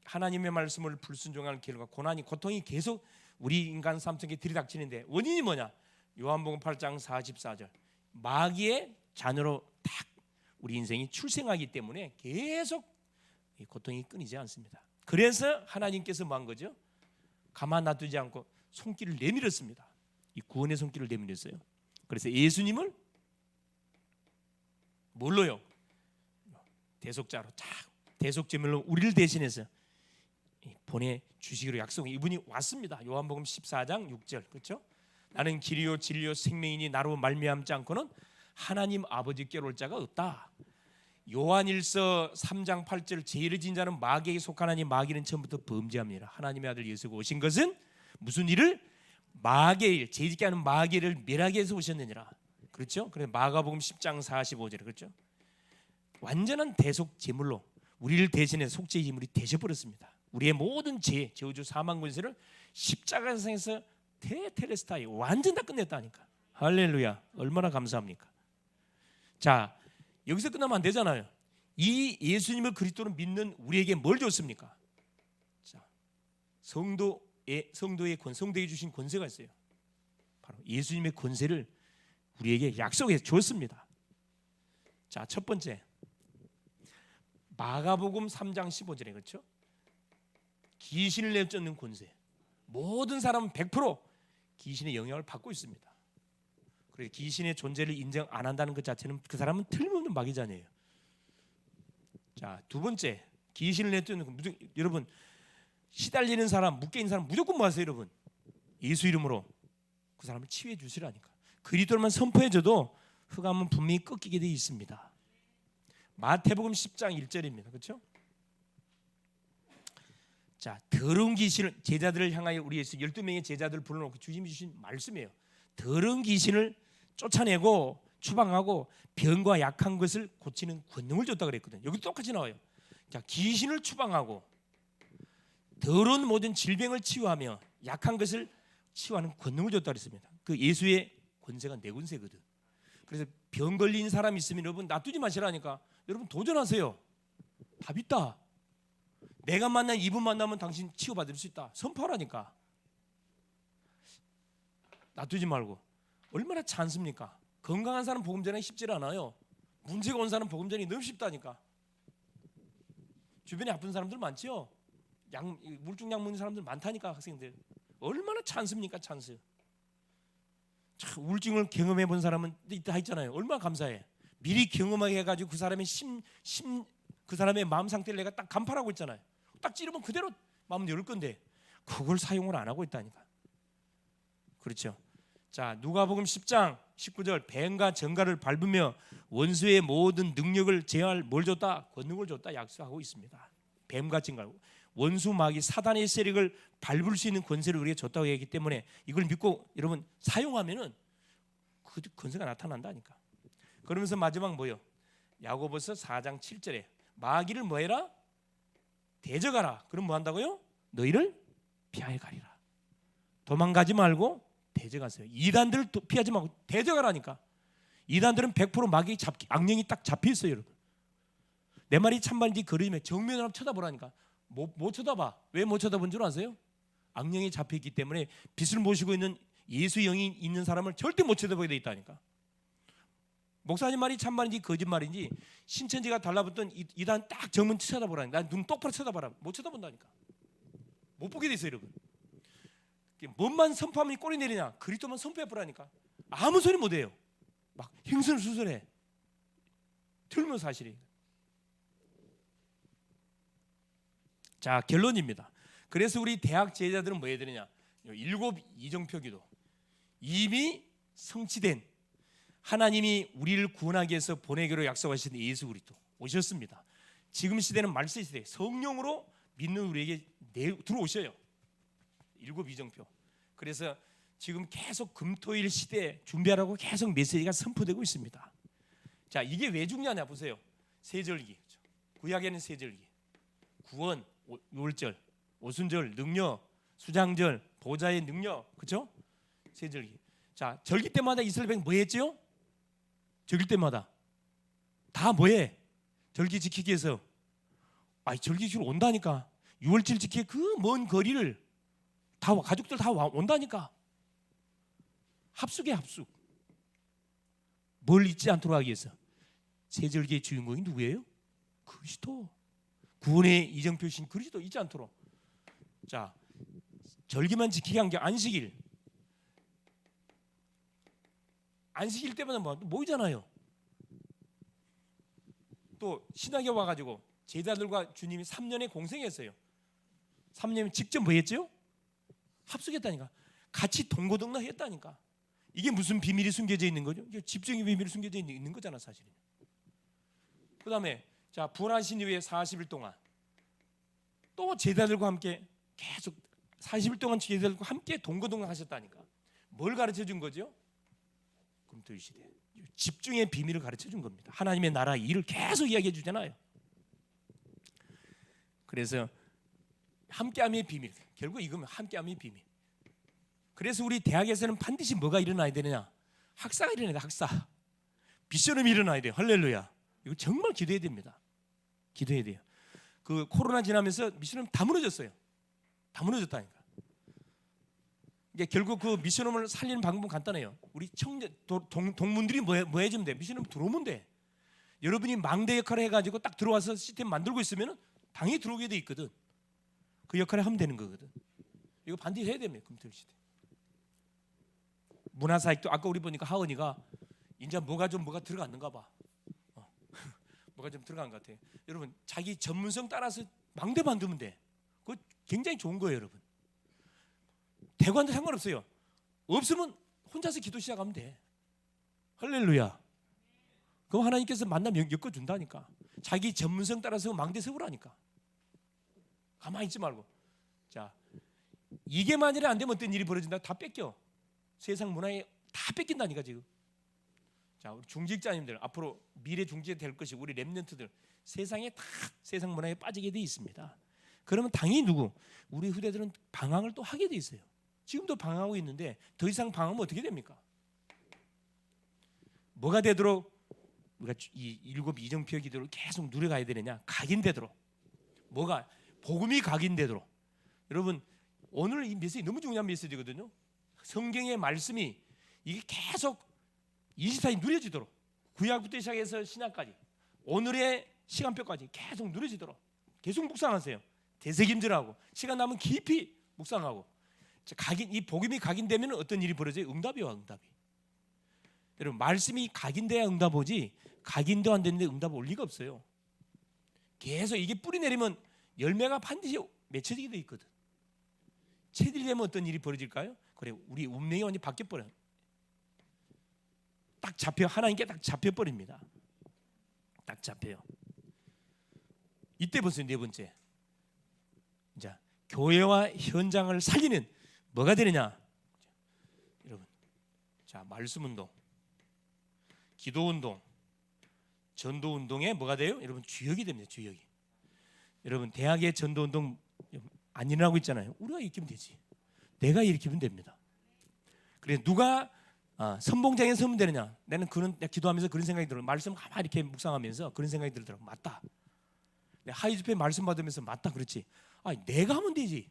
하나님의 말씀을 불순종하는 결과 고통이 계속 우리 인간 삶 속에 들이닥치는데 원인이 뭐냐? 요한복음 8장 44절. 마귀의 자녀로 딱 우리 인생이 출생하기 때문에 계속 이 고통이 끊이지 않습니다. 그래서 하나님께서 뭐 한 거죠? 가만 놔두지 않고 손길을 내밀었습니다. 이 구원의 손길을 내밀었어요. 그래서 예수님을 뭘로요? 대속자로 대속제물로 우리를 대신해서 보내주시기로 약속해. 이분이 왔습니다. 요한복음 14장 6절 그렇죠? 나는 길이요 진리요 생명이니 나로 말미암지 않고는 하나님 아버지께로 올 자가 없다. 요한일서 3장 8절 죄를 지은 자는 마귀에게 속하나니 마귀는 처음부터 범죄합니다. 하나님의 아들 예수가 오신 것은 무슨 일을? 마귀의 일, 죄짓게 하는 마귀를 멸하기 위해서 오셨느니라. 그렇죠? 그래서 마가복음 10장 45절 그렇죠? 완전한 대속 제물로 우리를 대신해 속죄의 제물이 되셔버렸습니다. 우리의 모든 죄, 저주, 사망 권세를 십자가에서 테텔레스타이 완전 다 끝냈다니까. 할렐루야. 얼마나 감사합니까? 자, 여기서 끝나면 안 되잖아요. 이 예수님을 그리스도로 믿는 우리에게 뭘 줬습니까? 자, 성도의 성도에게 주신 권세가 있어요. 바로 예수님의 권세를 우리에게 약속해 줬습니다. 자, 첫 번째 마가복음 3장 15절에 그렇죠? 귀신을 내쫓는 권세. 모든 사람은 100% 귀신의 영향을 받고 있습니다. 그래서 귀신의 존재를 인정 안 한다는 것 자체는 그 사람은 틀림없는 마귀자녀예요. 자, 두 번째 귀신을 내쫓는 여러분 시달리는 사람, 묶여 있는 사람 무조건 뭐 하세요, 여러분? 예수 이름으로 그 사람을 치유해 주시라니까. 그리스도만 선포해줘도 흑암은 분명히 꺾이게 되어 있습니다. 마태복음 10장 1절입니다. 그렇죠? 자, 더러운 귀신을 제자들을 향하여 우리 예수 12명의 제자들을 불러놓고 주님이 주신 말씀이에요. 더러운 귀신을 쫓아내고 추방하고 병과 약한 것을 고치는 권능을 줬다 그랬거든요. 여기 똑같이 나와요. 자, 귀신을 추방하고 더러운 모든 질병을 치유하며 약한 것을 치유하는 권능을 줬다 그랬습니다. 그 예수의 권세가 내 권세거든. 그래서 병 걸린 사람 있으면 여러분 놔두지 마시라니까. 여러분 도전하세요. 답 있다. 내가 만난 이분 만나면 당신 치유받을 수 있다. 선포하라니까. 놔두지 말고. 얼마나 찬스입니까? 건강한 사람 복음 전하기 쉽지 않아요. 문제가 온 사람 복음 전하기 너무 쉽다니까. 주변에 아픈 사람들 많죠. 물중 약 먹는 사람들 많다니까. 학생들 얼마나 찬스입니까? 찬스. 참, 우울증을 경험해 본 사람은 다 있잖아요. 얼마나 감사해. 미리 경험하게 해가지고 그 사람의 그 사람의 마음 상태를 내가 딱 간파하고 있잖아요. 딱 찌르면 그대로 마음 열 건데 그걸 사용을 안 하고 있다니까. 그렇죠. 자, 누가복음 10장 19절 뱀과 정갈을 밟으며 원수의 모든 능력을 제어할 뭘 줬다? 권능을 줬다 약속하고 있습니다. 뱀과 정갈, 원수 마귀 사단의 세력을 밟을 수 있는 권세를 우리가 줬다고 얘기하기 때문에 이걸 믿고 여러분 사용하면은 그 권세가 나타난다니까. 그러면서 마지막 뭐요? 야고보서 4장 7절에 마귀를 뭐해라? 대적하라. 그럼 뭐 한다고요? 너희를 피하여 가리라. 도망가지 말고 대적하세요. 이단들을 피하지 말고 대적하라니까. 이단들은 100% 마귀 악령이 딱 잡혀 있어요, 여러분. 내 말이 참말인지 거짓말 정면으로 한번 쳐다보라니까. 못 쳐다봐. 왜 못 쳐다본 줄 아세요? 악령이 잡혀 있기 때문에 빛을 모시고 있는 예수 영이 있는 사람을 절대 못 쳐다보게 돼 있다니까. 목사님 말이 참말인지 거짓말인지 신천지가 달라붙던 이단 딱 정면 쳐다보라니까. 난 눈 똑바로 쳐다봐라. 못 쳐다본다니까. 못 보게 돼 있어요, 여러분. 뭔만 선포하면 꼬리 내리냐? 그리스도만 선포해보라니까. 아무 소리 못해요. 막 횡설수설해. 틀면 사실이. 자, 결론입니다. 그래서 우리 대학 제자들은 뭐 해야 되느냐? 7 이정표 기도. 이미 성취된 하나님이 우리를 구원하기 위해서 보내기로 약속하신 예수 그리스도 오셨습니다. 지금 시대는 말세 시대. 성령으로 믿는 우리에게 들어오셔요. 7 이정표. 그래서 지금 계속 금토일 시대 준비하라고 계속 메시지가 선포되고 있습니다. 자, 이게 왜 중요하냐 보세요. 세절기. 구약에는 세절기. 구원, 유월절, 오순절, 능력, 수장절, 보좌의 능력. 그렇죠? 세절기. 자, 절기 때마다 이스라엘 백성 뭐 했죠? 절기 때마다 다 뭐해? 절기 지키기 위해서. 절기 지키러 온다니까. 유월절 지키기 그 먼 거리를 다 가족들 다 온다니까. 합숙에 합숙. 뭘 잊지 않도록 하기 위해서. 세절기의 주인공이 누구예요? 그리스도. 구원의 이정표신 그리스도 잊지 않도록. 자, 절기만 지키게 한 게 안식일. 안식일 때마다 모이잖아요. 또 신학에 와가지고 제자들과 주님이 3년의 공생했어요. 3년에 직접 뭐 했죠? 합숙했다니까. 같이 동고동락 했다니까. 이게 무슨 비밀이 숨겨져 있는 거죠? 이게 집중의 비밀이 숨겨져 있는 거잖아, 사실은. 그 다음에 자, 부활하신 이후에 40일 동안 또 제자들과 함께 계속 40일 동안 제자들과 함께 동고동락 하셨다니까. 뭘 가르쳐 준 거죠? 금토일 시대. 집중의 비밀을 가르쳐 준 겁니다. 하나님의 나라 일을 계속 이야기해 주잖아요. 그래서 함께함의 비밀. 결국 이거면 함께함의 비밀. 그래서 우리 대학에서는 반드시 뭐가 일어나야 되느냐? 학사가 일어나야 돼. 학사. 비전음이 일어나야 돼요. 할렐루야. 이거 정말 기도해야 됩니다. 기도해야 돼요. 그 코로나 지나면서 미션홈 다 무너졌어요. 다 무너졌다니까. 이게 결국 그 미션홈을 살리는 방법은 간단해요. 우리 청년 동문들이 뭐 해주면 돼? 미션홈 들어오면 돼. 여러분이 망대 역할을 해가지고 딱 들어와서 시스템 만들고 있으면 당연히 들어오게 돼 있거든. 그 역할을 하면 되는 거거든. 이거 반드시 해야 됩니다. 금토일 시대. 문화사역도 아까 우리 보니까 하은이가 이제 뭐가 들어갔는가 봐. 뭐가 좀 들어간 것 같아요. 여러분 자기 전문성 따라서 망대 만들면 돼. 그거 굉장히 좋은 거예요, 여러분. 대관도 상관없어요. 없으면 혼자서 기도 시작하면 돼. 할렐루야. 그럼 하나님께서 만남 엮어준다니까. 자기 전문성 따라서 망대 세우라니까. 가만히 있지 말고. 자, 이게 만일에 안 되면 어떤 일이 벌어진다? 다 뺏겨. 세상 문화에 다 뺏긴다니까 지금. 자, 우리 중직자님들 앞으로 미래 중직자 될 것이 우리 렘넌트들 세상에 다 세상 문화에 빠지게 돼 있습니다. 그러면 당연히 우리 후대들은 방황을 또 하게 돼 있어요. 지금도 방황하고 있는데 더 이상 방황하면 어떻게 됩니까? 뭐가 되도록 우리가 이 일곱 이정표의 기도를 계속 누려가야 되느냐? 각인되도록. 뭐가 복음이 각인되도록. 여러분 오늘 이 메시지 너무 중요한 메시지거든요. 성경의 말씀이 이게 계속 24일 누려지도록 구약부터 시작해서 신약까지 오늘의 시간표까지 계속 누려지도록 계속 묵상하세요. 되새김질하고 시간 나면 깊이 묵상하고 이 복음이 각인되면 어떤 일이 벌어져요? 응답이 와. 응답이. 여러분 말씀이 각인돼야 응답 오지 각인도 안 되는데 응답 올 리가 없어요. 계속 이게 뿌리 내리면 열매가 반드시 맺혀지게 돼 있거든. 체질이 되면 어떤 일이 벌어질까요? 그래 우리 운명이 완전히 바뀌어버려요. 딱 잡혀 하나님께 딱 잡혀버립니다. 딱 잡혀요. 이때 보세요. 네 번째. 자, 교회와 현장을 살리는 뭐가 되느냐? 여러분, 자 말씀 운동, 기도 운동, 전도 운동에 뭐가 돼요? 여러분 주역이 됩니다. 주역이. 여러분 대학의 전도 운동 안 일어나고 있잖아요. 우리가 일으키면 되지. 내가 일으키면 됩니다. 그래 누가 선봉장에 서면 되느냐? 내가 기도하면서 그런 생각이 들어요. 말씀 가만히 이렇게 묵상하면서 그런 생각이 들더라고. 맞다. 하이즈페 말씀 받으면서 맞다. 그렇지. 내가 하면 되지.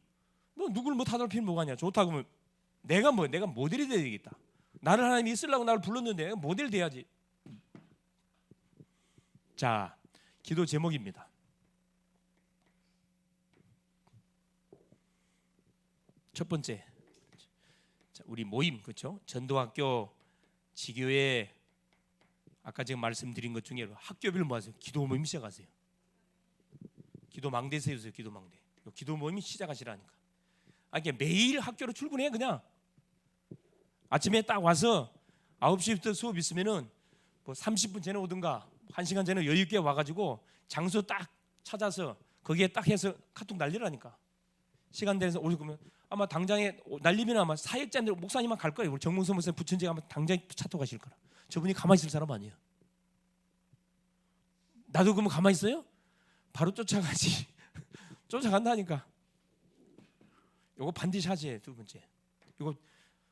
너 누굴 뭐 타달 필요 뭐가 냐? 좋다고 하면 내가 모델이 돼야 되겠다. 나를 하나님이 쓰려고 나를 불렀는데 내가 모델 돼야지. 자, 기도 제목입니다. 첫 번째, 우리 모임 그렇죠? 전도학교 지교회 아까 제가 말씀드린 것 중에 학교별 모아서 기도 모임 시작하세요. 기도 망대 세우세요. 기도 망대. 기도 모임 시작하시라니까. 그러니까 매일 학교로 출근해 그냥. 아침에 딱 와서 9시부터 수업 있으면은 뭐 30분 전에 오든가 1시간 전에 여유 있게 와가지고 장소 딱 찾아서 거기에 딱 해서 카톡 날리라니까. 시간 되서 오실 거면 아마 당장에 날리면 아마 사역자들 목사님만 갈 거예요. 우리 정몽선 목사님 부천지가 아마 당장 차톡 하실 거라. 저분이 가만히 있을 사람 아니에요. 나도 그러면 가만히 있어요? 바로 쫓아가지. 쫓아간다니까. 요거 반드시 하세요. 두 번째. 이거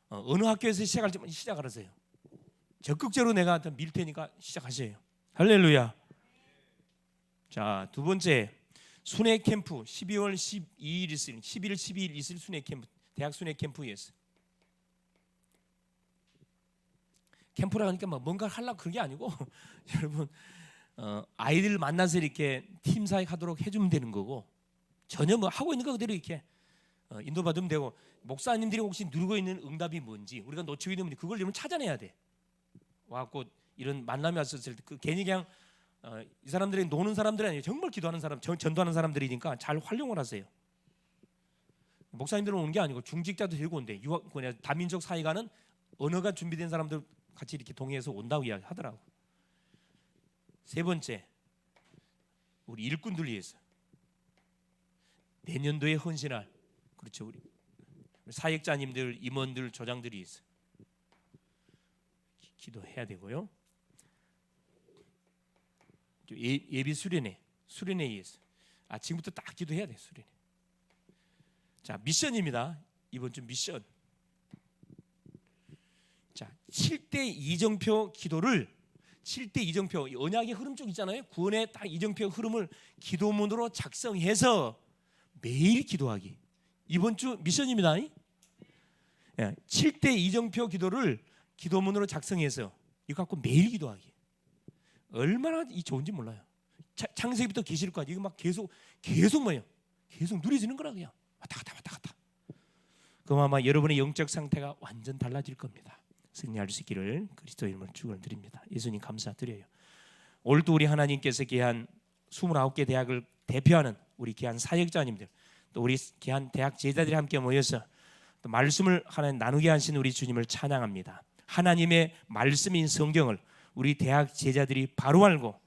어느 학교에서 시작할지 시작하세요. 적극적으로 내가 밀 테니까 시작하세요. 할렐루야. 자, 두 번째. 순회 캠프 12월 12일 있을 11일 12일 있을 순회 캠프 대학 순회 캠프에서 캠프라 하니까 막 뭔가를 하려고 그런 게 아니고 여러분 아이들 만나서 이렇게 팀 사역 하도록 해주면 되는 거고 전혀 뭐 하고 있는 거 그대로 이렇게 인도받으면 되고 목사님들이 혹시 누르고 있는 응답이 뭔지 우리가 놓치고 있는 문제 그걸 여러분 찾아내야 돼. 와갖고 이런 만남이 왔었을 때 그 괜히 그냥 이 사람들이 노는 사람들이 아니에요. 정말 기도하는 사람, 전도하는 사람들이니까 잘 활용을 하세요. 목사님들은 오는 게 아니고 중직자도 들고 온대. 다민족 사이가는 언어가 준비된 사람들 같이 이렇게 동의해서 온다고 이야기하더라고. 세 번째, 우리 일꾼들 위해서 내년도에 헌신할 그렇죠 우리 사역자님들, 임원들, 조장들이 위해서 기도해야 되고요. 예비 수련회에 의해서 지금부터 딱 기도해야 돼. 수련회. 자, 미션입니다. 이번 주 미션. 자, 7대 이정표 기도를 7대 이정표 언약의 흐름 쪽 있잖아요. 구원의 딱 이정표 흐름을 기도문으로 작성해서 매일 기도하기. 이번 주 미션입니다. 7대 이정표 기도를 기도문으로 작성해서 이거 갖고 매일 기도하기. 얼마나 이 좋은지 몰라요. 창세기부터 계시록까지 이거 막 계속 뭐예요? 계속 누려지는 거라 그냥 왔다 갔다. 그럼 아마 여러분의 영적 상태가 완전 달라질 겁니다. 승리할 수 있기를 그리스도 이름으로 축원드립니다. 예수님 감사드려요. 오늘도 우리 하나님께서 귀한 29개 대학을 대표하는 우리 귀한 사역자님들 또 우리 귀한 대학 제자들이 함께 모여서 또 말씀을 하나님 나누게 하신 우리 주님을 찬양합니다. 하나님의 말씀인 성경을 우리 대학 제자들이 바로 알고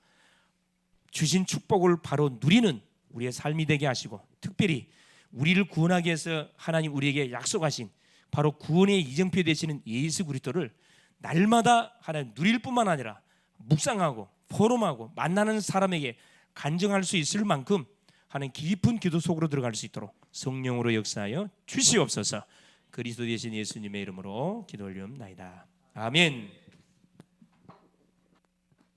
주신 축복을 바로 누리는 우리의 삶이 되게 하시고 특별히 우리를 구원하기 위해서 하나님 우리에게 약속하신 바로 구원의 이정표 되시는 예수 그리스도를 날마다 하나님 누릴 뿐만 아니라 묵상하고 포럼하고 만나는 사람에게 간증할 수 있을 만큼 하는 깊은 기도 속으로 들어갈 수 있도록 성령으로 역사하여 주시옵소서. 그리스도 되신 예수님의 이름으로 기도 올리옵나이다. 아멘.